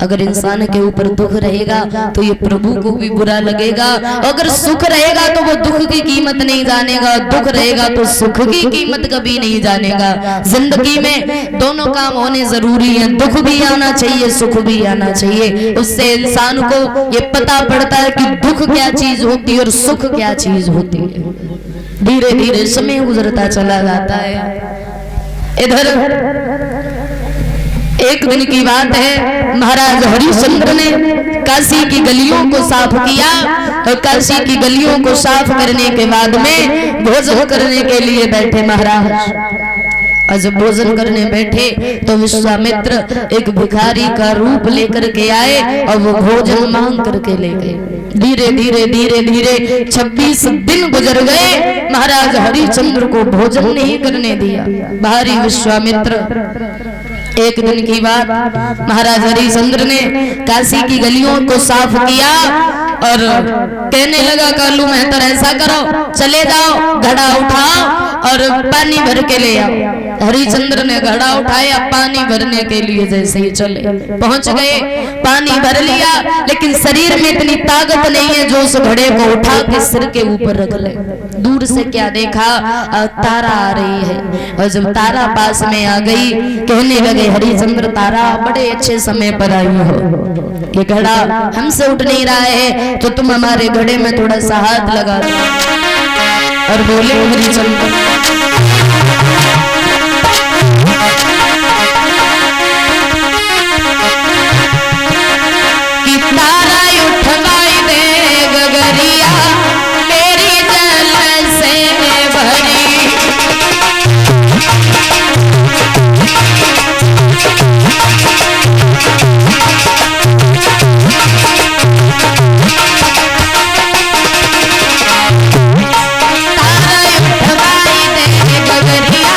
अगर इंसान के ऊपर दुख रहेगा तो ये प्रभु को भी बुरा लगेगा, अगर सुख रहेगा तो वो दुख की कीमत नहीं जानेगा, दुख रहेगा तो सुख की कीमत कभी नहीं जानेगा। जिंदगी में दोनों काम होने जरूरी है, दुख भी आना चाहिए, सुख भी आना चाहिए। उससे इंसान को ये पता पड़ता है कि दुख क्या चीज होती है और सुख क्या चीज होती है। धीरे धीरे समय गुजरता चला जाता है। इधर एक दिन की बात है, महाराज हरिश्चंद्र ने काशी की गलियों को साफ किया, और काशी की गलियों को साफ करने के बाद में भोजन करने के लिए बैठे महाराज। और जब भोजन करने बैठे तो विश्वामित्र एक भिखारी का रूप लेकर के आए और वो भोजन मांग करके ले गए। धीरे धीरे धीरे धीरे 26 दिन गुजर गए, महाराज हरिश्चंद्र को भोजन नहीं करने दिया भारी विश्वामित्र। एक दिन की बात, महाराज हरिश्चंद्र ने काशी की गलियों को साफ किया और कहने लगा, कालू मेहतर ऐसा करो, चले जाओ, घड़ा उठाओ और पानी भर के ले आओ। हरिश्चंद्र ने घड़ा उठाया, पानी भरने के लिए जैसे ही चले पहुंच गए, पानी भर लिया, लेकिन शरीर में इतनी ताकत नहीं है जो उस घड़े को उठा के सिर के ऊपर रख ले। दूर से क्या देखा, तारा आ रही है, और जब तारा पास में आ गई कहने लगे, हरिश्चंद्र तारा बड़े अच्छे समय पर आई हो, ये घड़ा हमसे उठ नहीं रहा है तो तुम हमारे घड़े में थोड़ा सा हाथ लगा दो। और बोले हरिश्चंद्र, कि तारा उठवाई दे गगरिया मेरी जल से भरी। तारा उठवाई दे गगरिया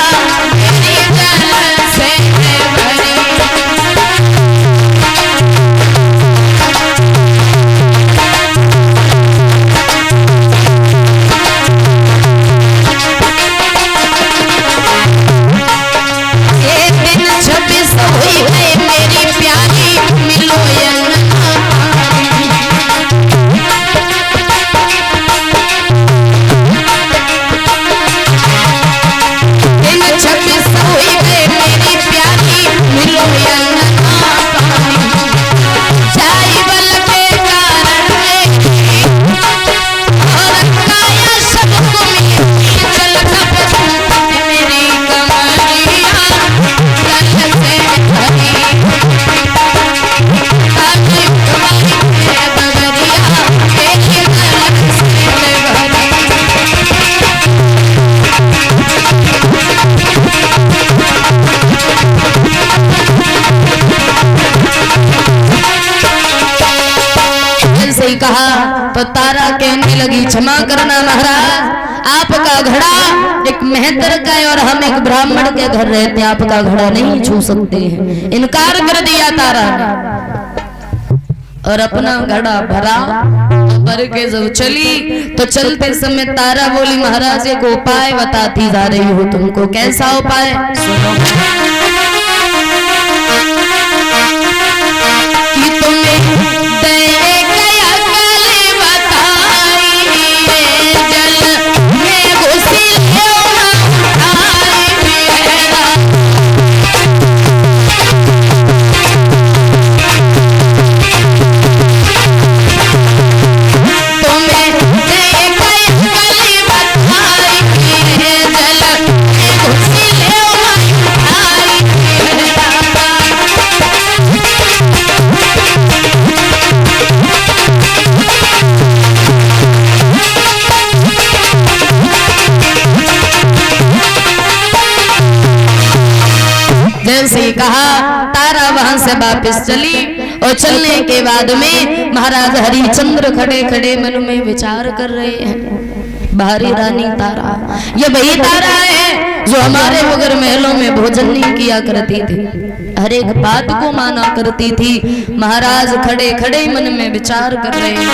कोई कहा तो तारा कहने लगी, क्षमा करना महाराज, आपका घड़ा एक मेहतर का है और हम एक ब्राह्मण के घर रहते हैं, आपका घड़ा नहीं छू सकते हैं। इनकार कर दिया तारा ने और अपना घड़ा भरा। भर के जब चली तो चलते समय तारा बोली, महाराज एक उपाय बताती जा रही हूँ तुमको। कैसा उपाय? सुनो। कि तुम्हें जैसे कहा, तारा वहां से वापस चली और चलने के बाद में महाराज हरिश्चंद्र खड़े खड़े मन में विचार कर रहे हैं, बाहरी रानी तारा, ये वही तारा है जो हमारे मगर महलों में भोजन नहीं किया करती थी, हर एक बात को माना करती थी। महाराज खड़े खड़े मन में विचार कर रहे हैं।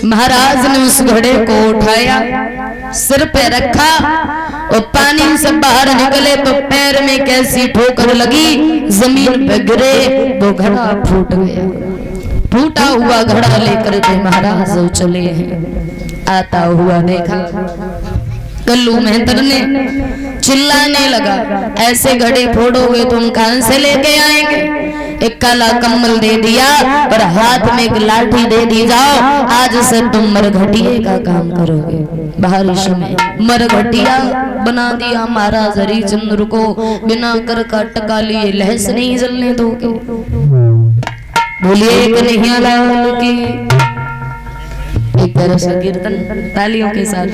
महाराज ने उस घड़े को उठाया, सिर पे रखा और पानी से बाहर निकले तो पैर में कैसी ठोकर लगी, जमीन पे गिरे, वो घड़ा फूट गया। फूटा हुआ घड़ा लेकर के महाराज चले हैं। आता हुआ देखा, कल्लू मेहतर ने चिल्लाने लगा, ऐसे घड़े फोड़ोगे तुम कहां से लेके आएंगे? एक काला कम्बल दे दिया और हाथ में एक लाठी दे दी, जाओ आज से तुम मरघटिया का काम करोगे। बारिश में मरघटिया बना दिया महाराज हरिश्चंद्र को, बिना कर का टका लिए लहस नहीं जलने दोगे। बोलिए कन्हैया लाल की। एक तरह से कीर्तन तालियों के साथ।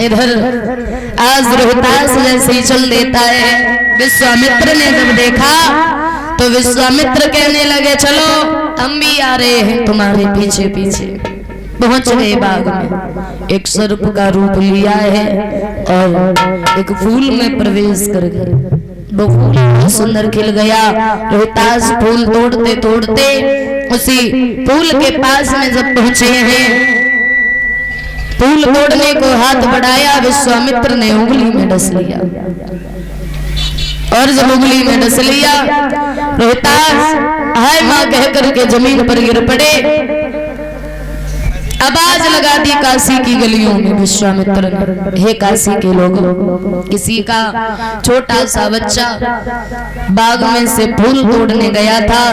इधर आज रोहतास जैसे ही चल देता है। विश्वामित्र ने जब देखा तो विश्वामित्र कहने लगे चलो हम भी आ रहे हैं तुम्हारे पीछे पीछे। पहुंच गए बाग में, एक सर्प का रूप लिया है और एक फूल में प्रवेश कर गए। वो फूल बहुत सुंदर खिल गया। रोहतास फूल तोड़ते तोड़ते उसी फूल के पास में जब पहुंचे हैं, फूल तोड़ने को हाथ बढ़ाया, विश्वामित्र ने उंगली में डस लिया और जब उंगली में डस लिया रोहतास हाय मां कह करके जमीन पर गिर पड़े। आवाज लगा दी काशी की गलियों में विश्वामित्र ने, हे काशी के लोगों, किसी का छोटा सा बच्चा बाग में से फूल तोड़ने गया था,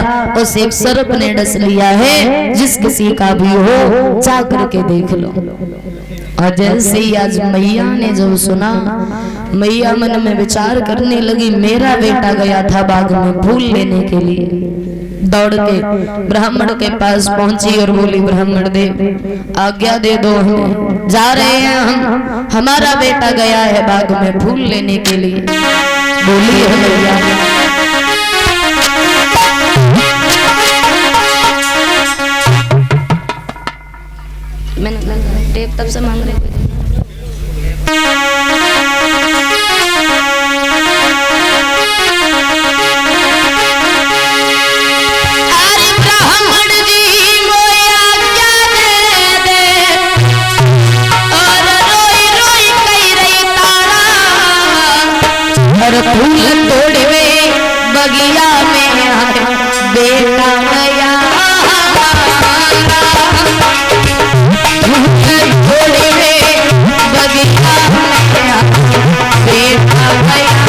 उसे एक सर्प ने डस लिया है, जिस किसी का भी हो जा करके देख लो। और जैसे ही आज मैया ने जब सुना, मैया मन में विचार करने लगी, मेरा बेटा गया था बाग में फूल लेने के लिए। दौड़ के ब्राह्मण के पास पहुंची और बोली, ब्राह्मण देव आज्ञा दे दो, हमें जा रहे हैं हम, हमारा बेटा गया है बाग में फूल लेने के लिए। बोली है मैया, मैंने टेप तब से मांग रहे फूल तोड़वे बगिया में बेटा गया, फूल तोड़वे बगिया में बेटा गया।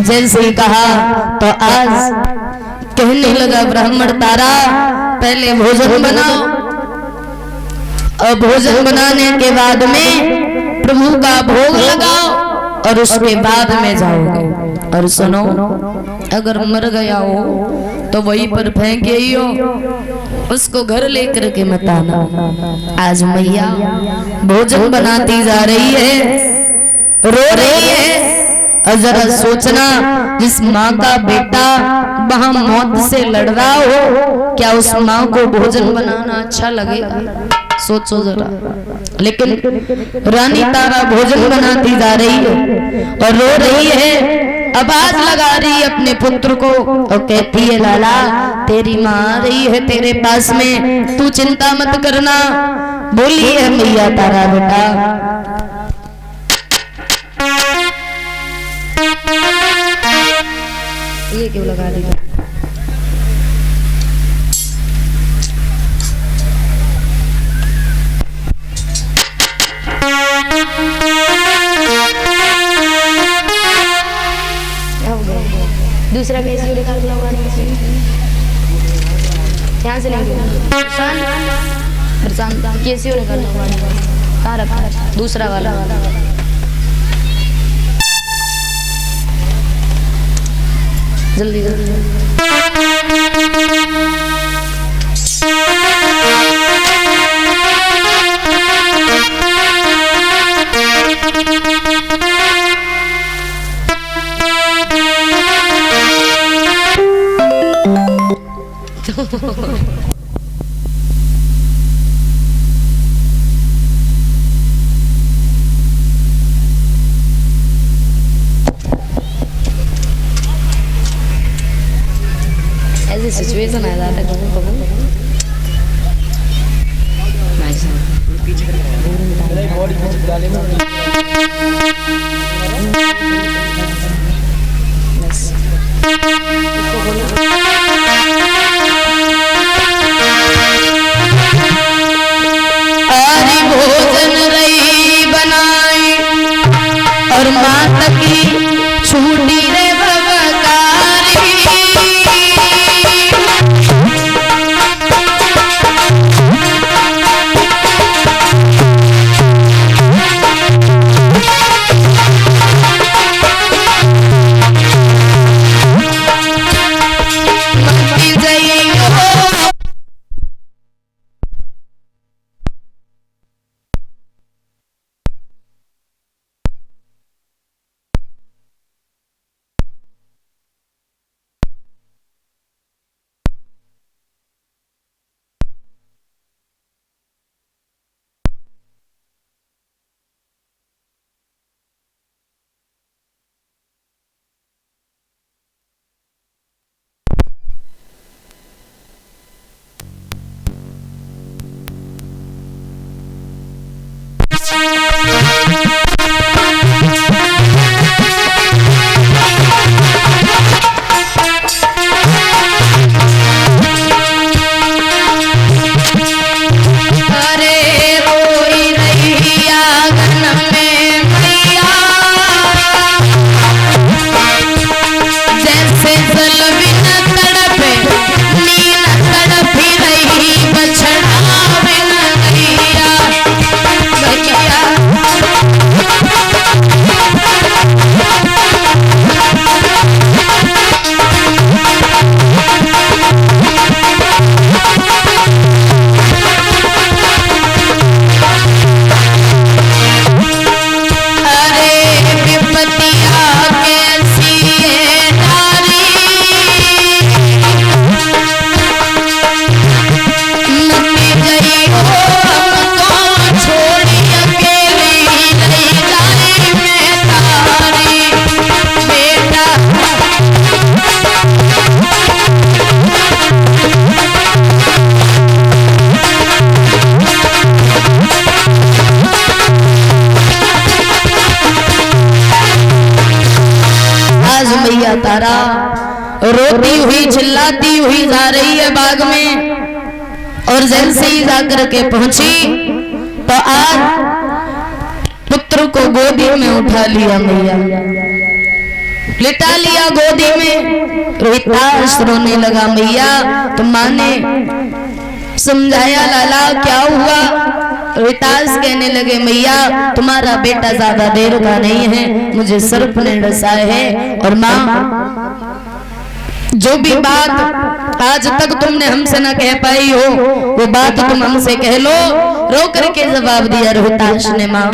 जैसे ही कहा तो आज कहने लगा ब्राह्मण तारा, पहले भोजन बनाओ और भोजन बनाने के बाद में प्रभु का भोग लगाओ और उसके बाद में जाओगे। और सुनो, अगर मर गया हो तो वहीं पर फेंक ही हो, उसको घर लेकर के मत आना। आज मैया भोजन बनाती जा रही है, रो रही है। और जरा सोचना, जिस माँ का बेटा वहां मौत से लड़ रहा हो, क्या उस माँ को भोजन बनाना अच्छा लगेगा? सोचो जरा। लेकिन रानी तारा भोजन बनाती जा रही है और रो रही है, आवाज लगा रही है अपने पुत्र को और कहती है, लाला तेरी माँ आ रही है तेरे पास में, तू चिंता मत करना। बोली है मैया तारा, बेटा ये क्यों लगा दी? दूसरा कैसे लगा? यहाँ से नहीं कैसे हो निकलना कहाँ रखा दूसरा वाला जल्दी जल्दी ऐसी सिचुएशन आ जाता है कभी कभी आदि भोजन रही बनाई और माता की छूटी रे भवकारी तारा रोती हुई चिल्लाती हुई जा रही है बाग में, और जैसे ही जाकर के पहुंची तो आज पुत्र को गोदी में उठा लिया मैया, लिटा लिया गोदी में। रोहितास रोने लगा। मैया तो माँ ने समझाया लाला क्या हुआ? रोहितास कहने लगे मैया तुम्हारा बेटा ज्यादा देर का नहीं है, मुझे सर्प ने डसा है, और माँ जो भी बात आज तक तुमने हमसे न कह पाई हो वो बात तुम हमसे कह लो। रो करके जवाब दिया रोहितास ने माँ।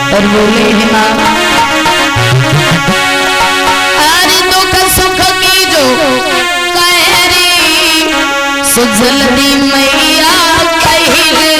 और बोले माँ आज दुख सुख की जो कहरी सुजलदी मैया कहिले।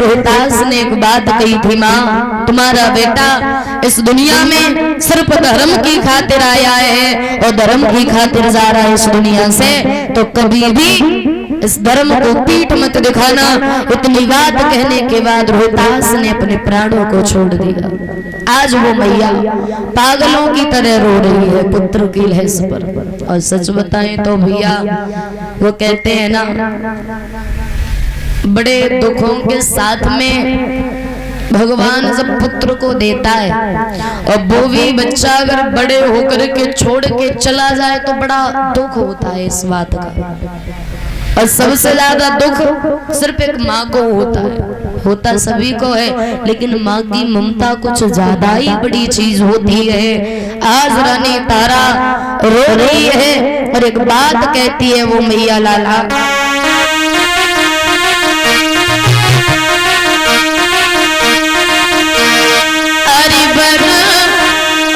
रोहतास ने एक बात कही थी, माँ तुम्हारा बेटा इस दुनिया में सिर्फ धर्म की खातिर आया है और धर्म की खातिर जा रहा है इस दुनिया से, तो कभी भी इस धर्म को पीठ मत दिखाना। इतनी बात कहने के बाद रोहतास ने अपने प्राणों को छोड़ दिया। आज वो मैया पागलों की तरह रो रही है पुत्र की लहस पर। और सच बताएं तो भैया वो कहते हैं ना, बड़े दुखों के साथ में भगवान जब पुत्र को देता है और वो भी बच्चा अगर बड़े होकर के छोड़ के चला जाए तो बड़ा दुख होता है इस बात का। और सबसे ज्यादा दुख सिर्फ एक माँ को होता सभी को है, लेकिन माँ की ममता कुछ ज्यादा ही बड़ी चीज होती है। आज रानी तारा रो रही है और एक बात कहती है वो मैया लाला, अरे बर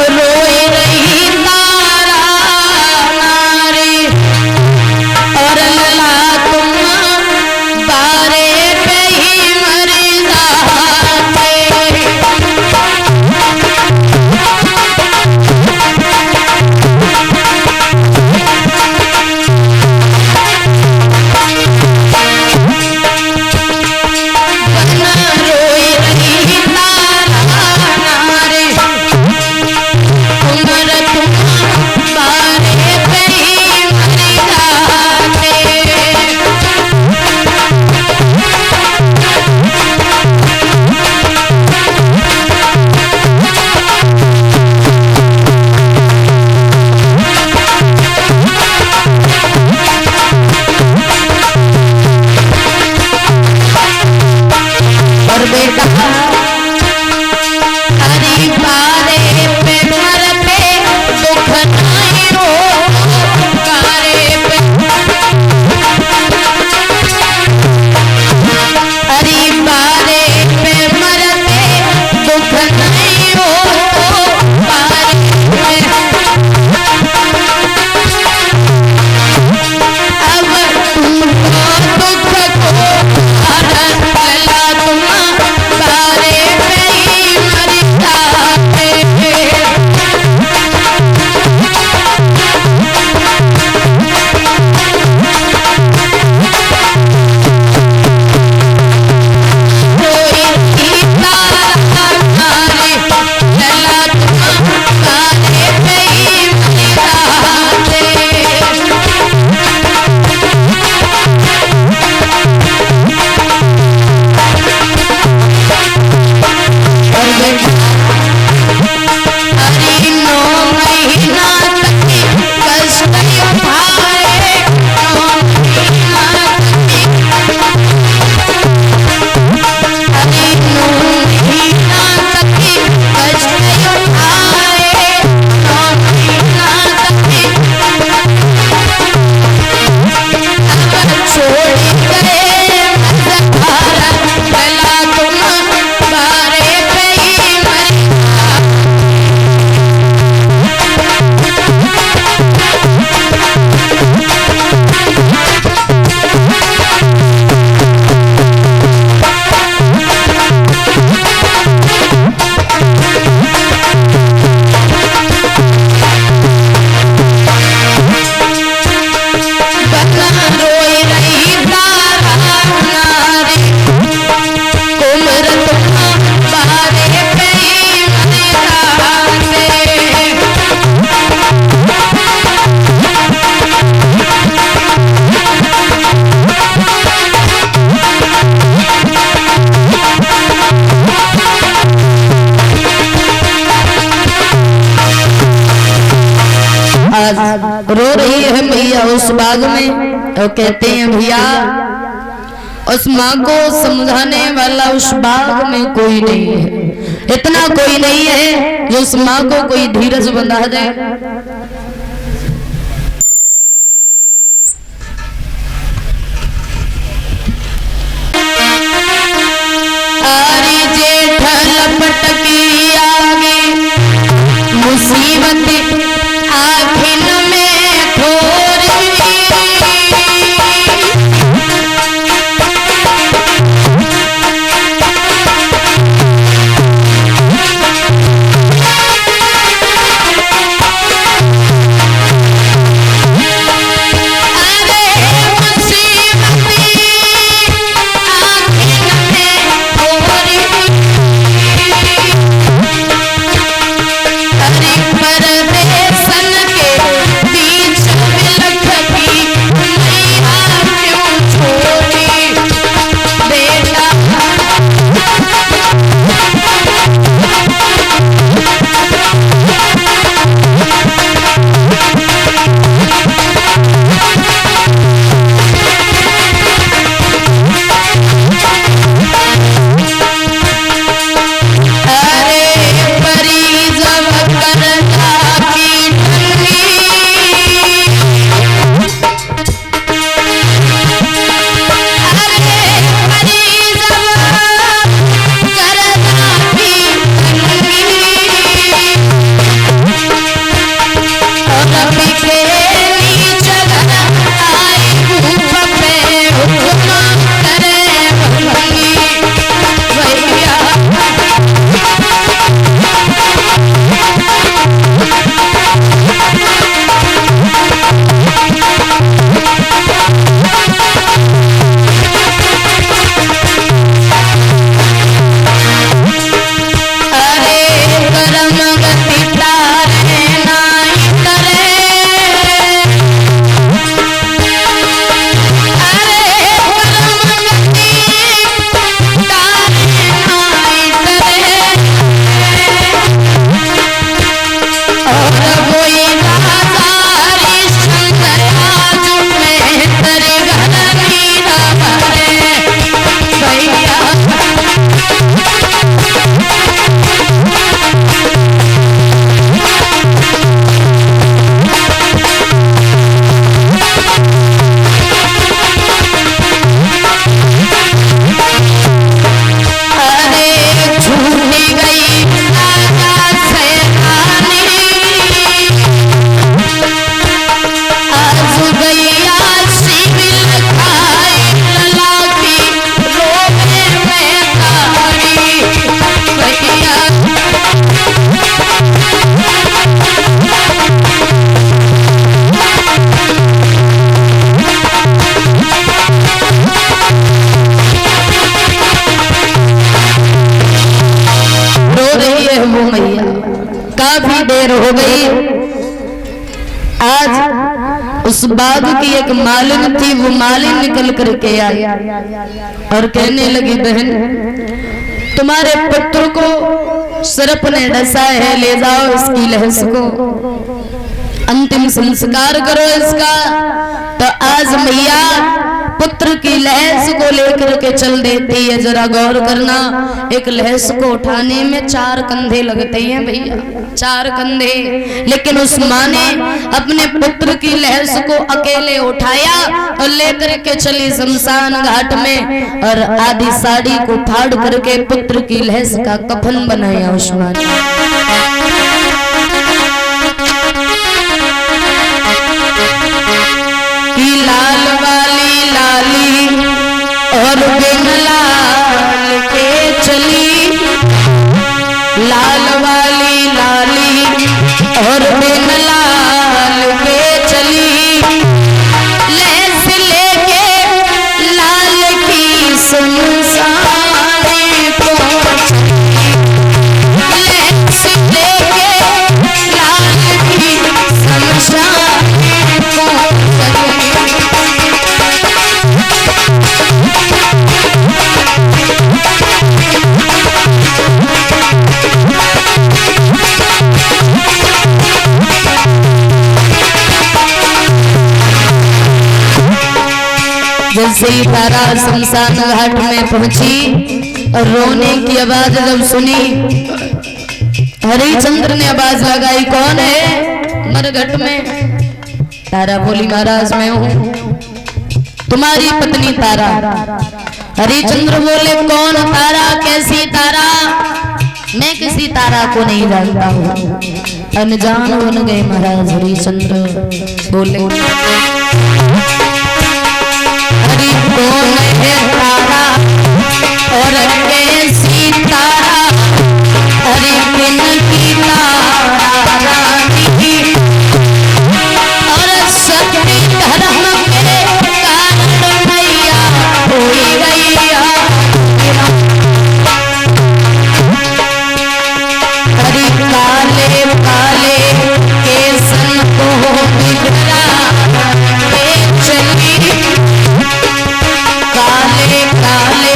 रोई रही तारा नारी और लला तुम बारे पे ही मर जाते। रो रही है मैया उस बाग में। तो कहते हैं भैया उस माँ को समझाने वाला उस बाग में कोई नहीं है, इतना कोई नहीं है जो उस माँ को कोई धीरज बंधा जाए। लपटकी आगे मुसीबत आखिन में थोड़ी, वो मैया काफी देर हो गई। आज उस बाग की एक मालिन थी, वो मालिन निकल करके आई और कहने लगी, बहन तुम्हारे पुत्र को सर्प ने डसा है, ले जाओ इसकी लहस को, अंतिम संस्कार करो इसका। तो आज मैया पुत्र की लहस को लेकर के चल देती है। जरा गौर करना, एक लहस को उठाने में 4 कंधे लगते हैं भैया, 4 कंधे। लेकिन उस माँ ने अपने पुत्र की लहस को अकेले उठाया और लेकर के चली शमशान घाट में, और आधी साड़ी को फाड़ करके पुत्र की लहस का कफन बनाया उस माँ ने। लाल वाली लाली और बिन लाल के चली, लाल वाली लाली और बिन लाल के चली, लहस लेके लाल की शमशान पहुंची, लहस लेके लाल की शमशान पहुंची। जैसे ही तारा शमशान घाट में पहुंची और रोने की आवाज जब सुनी, हरिचंद्र ने आवाज लगाई, कौन है मरघट में? तारा बोली, महाराज मैं हूँ, तुम्हारी पत्नी तारा। हरिचंद्र बोले, कौन तारा, कैसी तारा? मैं किसी तारा को नहीं जानता हूँ। अनजान बन गए महाराज हरिचंद्र। बोले, हरि कौन है तारा और कैसी तारा? हरि बिन की तारा रानी और सत्य धर्म के कारण मैया होई गैया। हरि काले काले केसन को बिगड़ा के चली, काले काले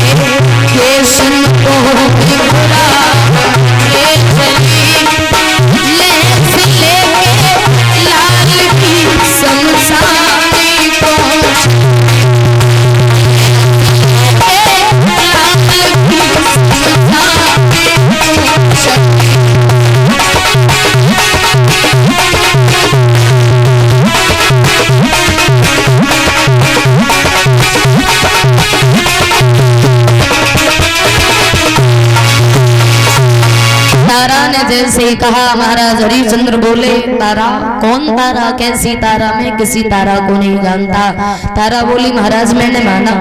केसन को बिगड़ा के चली, लहस लेके लाल की शमशान पहुंची, लाल की शमशान पहुंची। तारा ने जैसे ही कहा, महाराज हरिचंद्र बोले, तारा कौन तारा, कैसी तारा? मैं किसी तारा को नहीं जानता। तारा बोली, महाराज मैंने माना,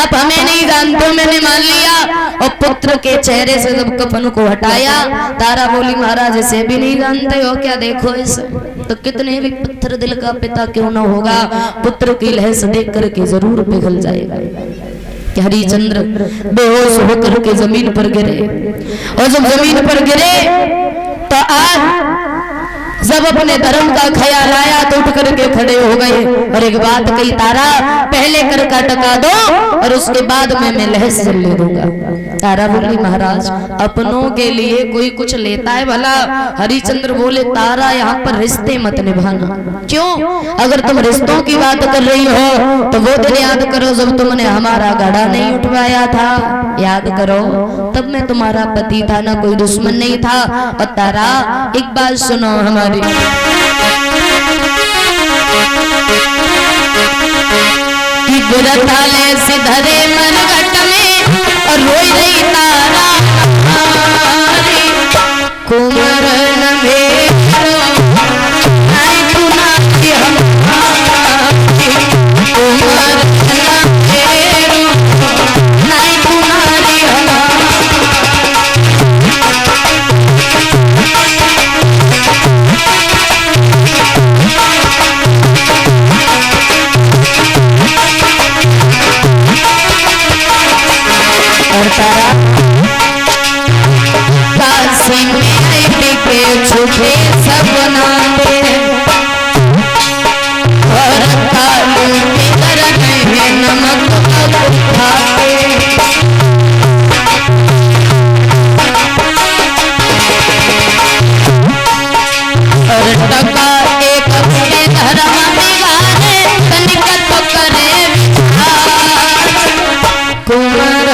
आप हमें नहीं जानते, मैंने मान लिया। और पुत्र के चेहरे से जब कफन को हटाया, तारा बोली, महाराज इसे भी नहीं जानते हो क्या? देखो इसे, तो कितने भी पत्थर दिल का पिता क्यों न होगा, पुत्र की लहस देख करके जरूर पिघल जाएगा। हरिचंद्र बेहोश होकर के जमीन पर गिरे, और जब जमीन पर गिरे तो आज जब अपने धर्म का ख्याल आया तो उठ करके खड़े हो गए और एक बात कही, तारा पहले कर का टका दो और उसके बाद मैं लहस ले दूंगा। तारा बोली, महाराज अपनों के लिए कोई कुछ लेता है भला? हरिचंद्र बोले, तारा यहाँ पर रिश्ते मत निभाना। क्यों? अगर तुम रिश्तों की बात कर रही हो तो वो दिन याद करो जब तुमने हमारा घड़ा नहीं उठवाया था, याद करो, तब मैं तुम्हारा पति था, ना कोई दुश्मन नहीं था। और तारा एक बात सुनो हमारी, कि गुरथाले से धरे मरघट में और रोई रही तारा, कुंवर न भेरो नहीं तुना कि हम कुंवर न भेरो नहीं तुम्हारी हम। और तारा छोटे सब नाते और कालू के कर नहीं नमक अब खाते और टका एक अपने धर्म बिगाड़े तनिक तो करे कुंवर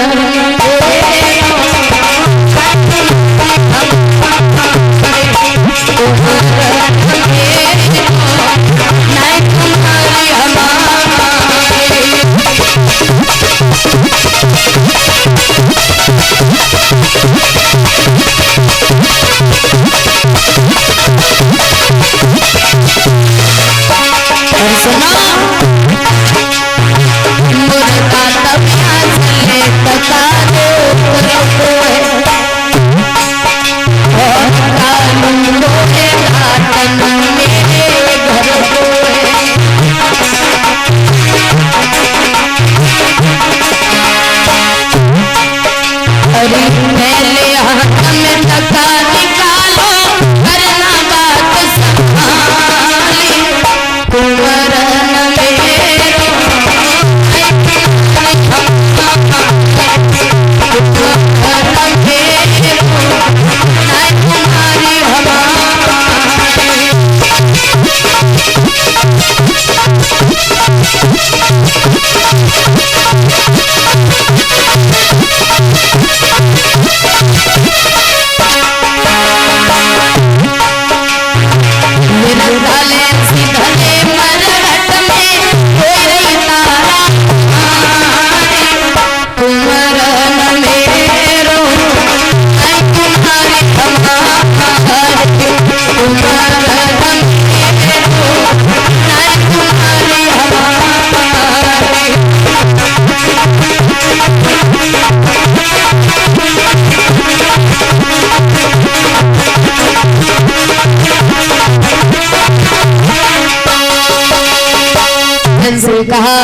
से कहा।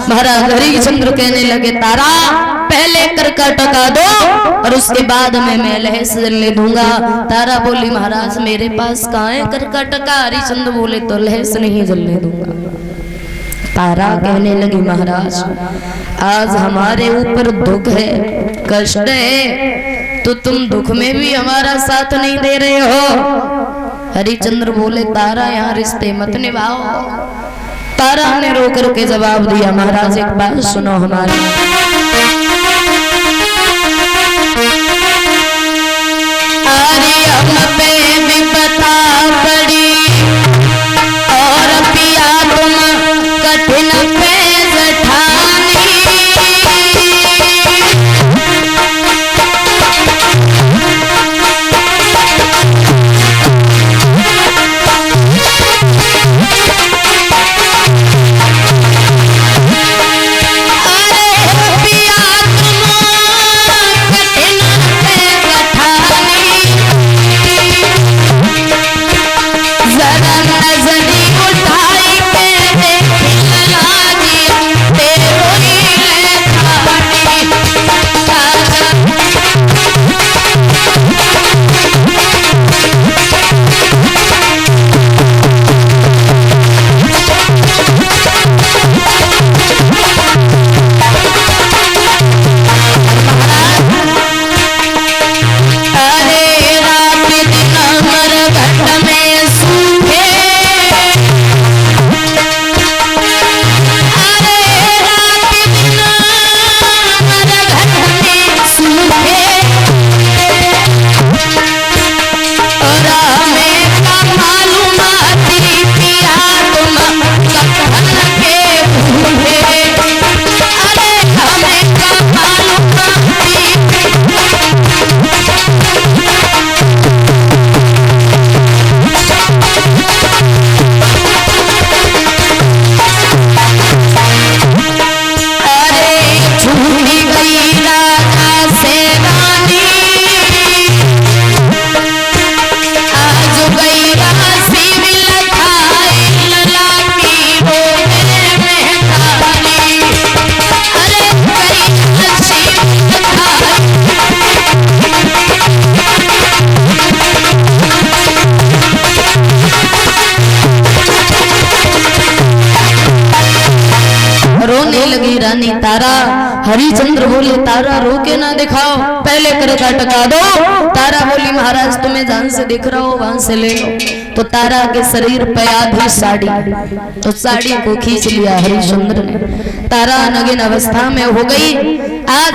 महाराज हरिश्चंद्र कहने लगे तारा पहले करका टका दो और उसके बाद में मैं लहस जलने दूंगा। तारा बोली महाराज मेरे पास कहाँ है करका टका। हरिश्चंद्र बोले तो लहस नहीं जलने दूंगा। तारा कहने लगी महाराज आज हमारे ऊपर दुख है कष्ट है तो तुम दुख में भी हमारा साथ नहीं दे रहे हो। हरिश्चंद्र बोले तारा यहाँ रिश्ते मत निभाओ। तारा ने रो करके जवाब दिया महाराज एक बात सुनो हमारी। अरे हम पे विपता पड़ी और पिया तुम कठिन पे जठानी। अरे रानी तारा। हरिचंद्र बोले तारा रोके ना दिखाओ, पहले कर टका दो। तारा बोली महाराज तुम्हें जान से दिख रहा हो वहां से ले लो। तो तारा के शरीर पे आधी साड़ी, तो साड़ी को खींच लिया हरिश्चंद्र ने। तारा नगिन अवस्था में हो गई। आज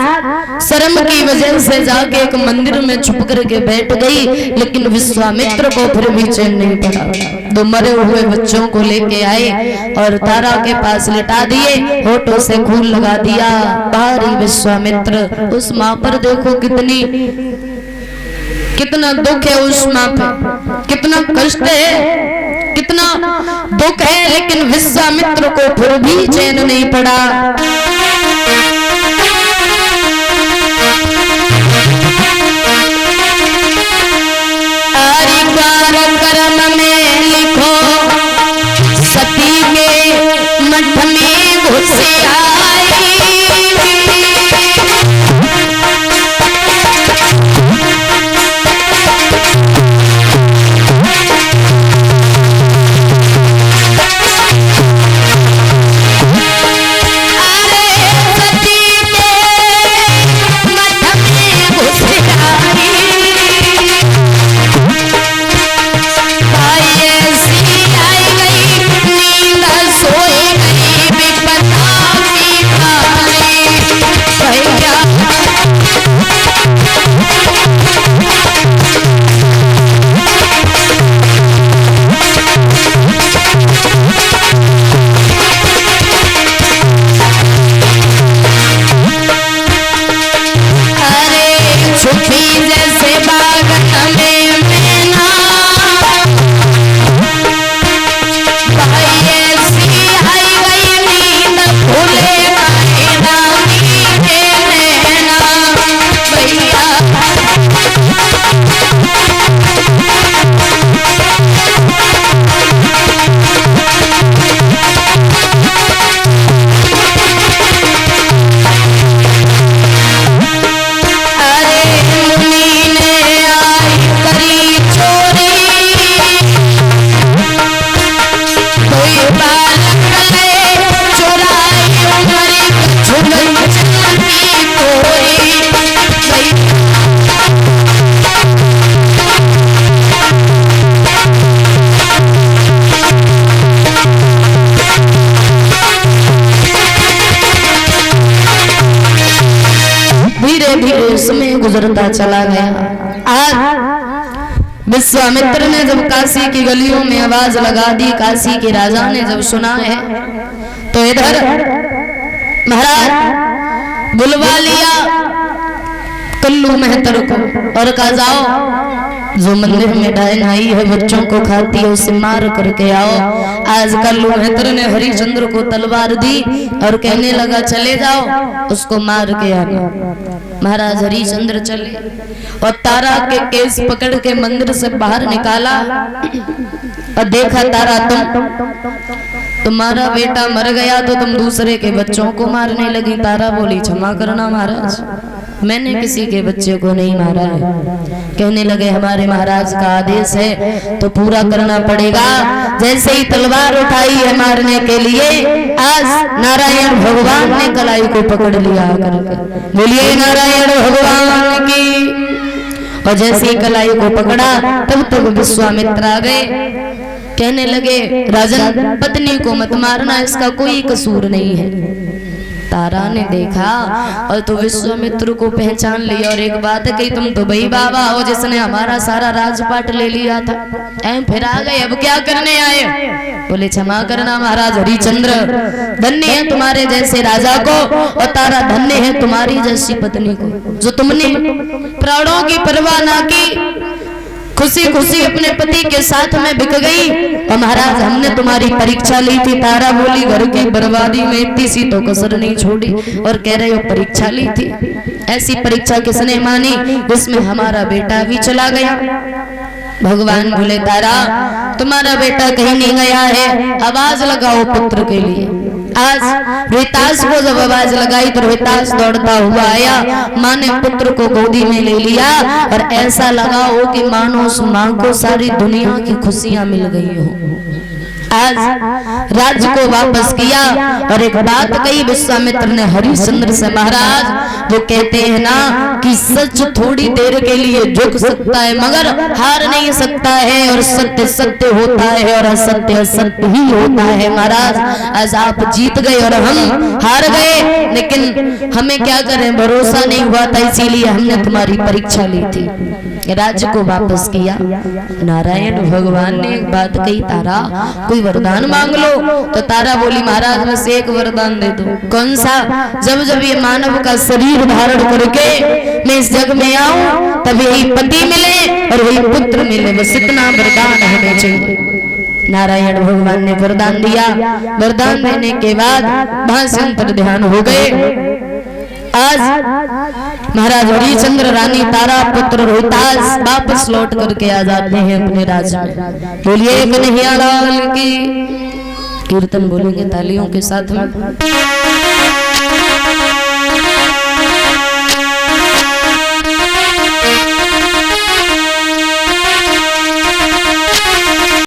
शर्म की वजह से जाके एक मंदिर में छुप करके बैठ गई, लेकिन विश्वामित्र को फिर भी चैन नहीं पड़ा। दो मरे हुए बच्चों को लेके आए और तारा के पास लिटा दिए, होठों से खून लगा दिया। बाहरी विश्वामित्र, उस माँ पर देखो कितना दुख है, उस माँ पे कितना कष्ट है, कितना दुख है, लेकिन विश्वामित्र को फिर भी चैन नहीं पड़ा। कर्म में लिखो सती के मठ में घुस आई। समय गुजरता चला गया। आज विश्वामित्र ने जब काशी की गलियों में आवाज लगा दी, काशी के राजा ने जब सुना है, तो इधर महाराज बुलवा लिया कल्लू मेहतर को और कहा जाओ जो मंदिर में डायन आई है बच्चों को खाती है उसे मार करके आओ। आज कल्लू मेहतर ने हरिश्चंद्र को तलवार दी और कहने लगा चले जाओ उसको मार के आना। महाराज हरिश्चंद्र चले और तारा के केस पकड़ के मंदिर से बाहर निकाला और देखा तारा तुम्हारा बेटा मर गया तो तुम दूसरे के बच्चों को मारने लगी। तारा बोली क्षमा करना महाराज, मैंने किसी के बच्चे को नहीं मारा है। कहने लगे हमारे महाराज का आदेश है तो पूरा करना पड़ेगा। जैसे ही तलवार उठाई है मारने के लिए, आज नारायण भगवान ने कलाई को पकड़ लिया करके बोलिए नारायण भगवान की। और जैसे ही कलाई को पकड़ा तब तक विश्वामित्र आ गए। कहने लगे राजन पत्नी को मत मारना, इसका कोई कसूर नहीं है। तारा ने देखा और तो विश्वामित्र को पहचान लिया और एक बात कही तुम तो वही बाबा हो जिसने हमारा सारा राजपाट ले लिया था। फिर आ गए, अब क्या करने आए? बोले क्षमा करना महाराज हरिश्चंद्र, धन्य है तुम्हारे जैसे राजा को और तारा धन्य है तुम्हारी जैसी पत्नी को जो तुमने प्राणों की परवाह ना की, खुशी खुशी अपने पति के साथ में बिक गई। और महाराज हमने तुम्हारी परीक्षा ली थी। तारा बोली घर की बर्बादी में इतनी सी तो कसर नहीं छोड़ी और कह रहे हो परीक्षा ली थी। ऐसी परीक्षा किसने मानी जिसमें हमारा बेटा भी चला गया। भगवान बोले तारा तुम्हारा बेटा कहीं नहीं गया है, आवाज लगाओ पुत्र के लिए। आज रोहितास को जब आवाज लगाई तो रोहितास दौड़ता हुआ आया, माँ ने पुत्र को गोदी में ले लिया और ऐसा लगा हो कि मानो उस माँ को सारी दुनिया की खुशियां मिल गई हो। आज राज्य को वापस किया और एक बात कही विश्वामित्र ने हरिश्चंद्र से, महाराज वो कहते हैं ना कि सच थोड़ी देर के लिए झुक सकता है मगर हार नहीं सकता है, और सत्य सत्य होता है और असत्य असत्य ही होता है। महाराज आज आप जीत गए और हम हार गए, लेकिन हमें क्या करें, भरोसा नहीं हुआ था, इसीलिए हमने तुम्हारी परीक्षा ली थी। राज्य को वापस किया। नारायण भगवान ने एक बात कही, तारा कोई वरदान मांग लो। तो तारा बोली, महाराज बस एक वरदान दे दो। कौन सा? जब जब ये मानव का शरीर धारण करके मैं इस जग में आऊं तब यही पति मिले और वही पुत्र मिले, बस इतना वरदान होने चाहिए। नारायण भगवान ने वरदान दिया। वरदान देने के बाद वहां से अंतर ध्यान हो गए। आज महाराज हरिश्चंद्र, रानी तारा, पुत्र रोहितास वापस लौट करके आ जाते हैं अपने राज्य में। बोलिए कन्हैया लाल की। कीर्तन बोलेंगे तालियों के साथ में।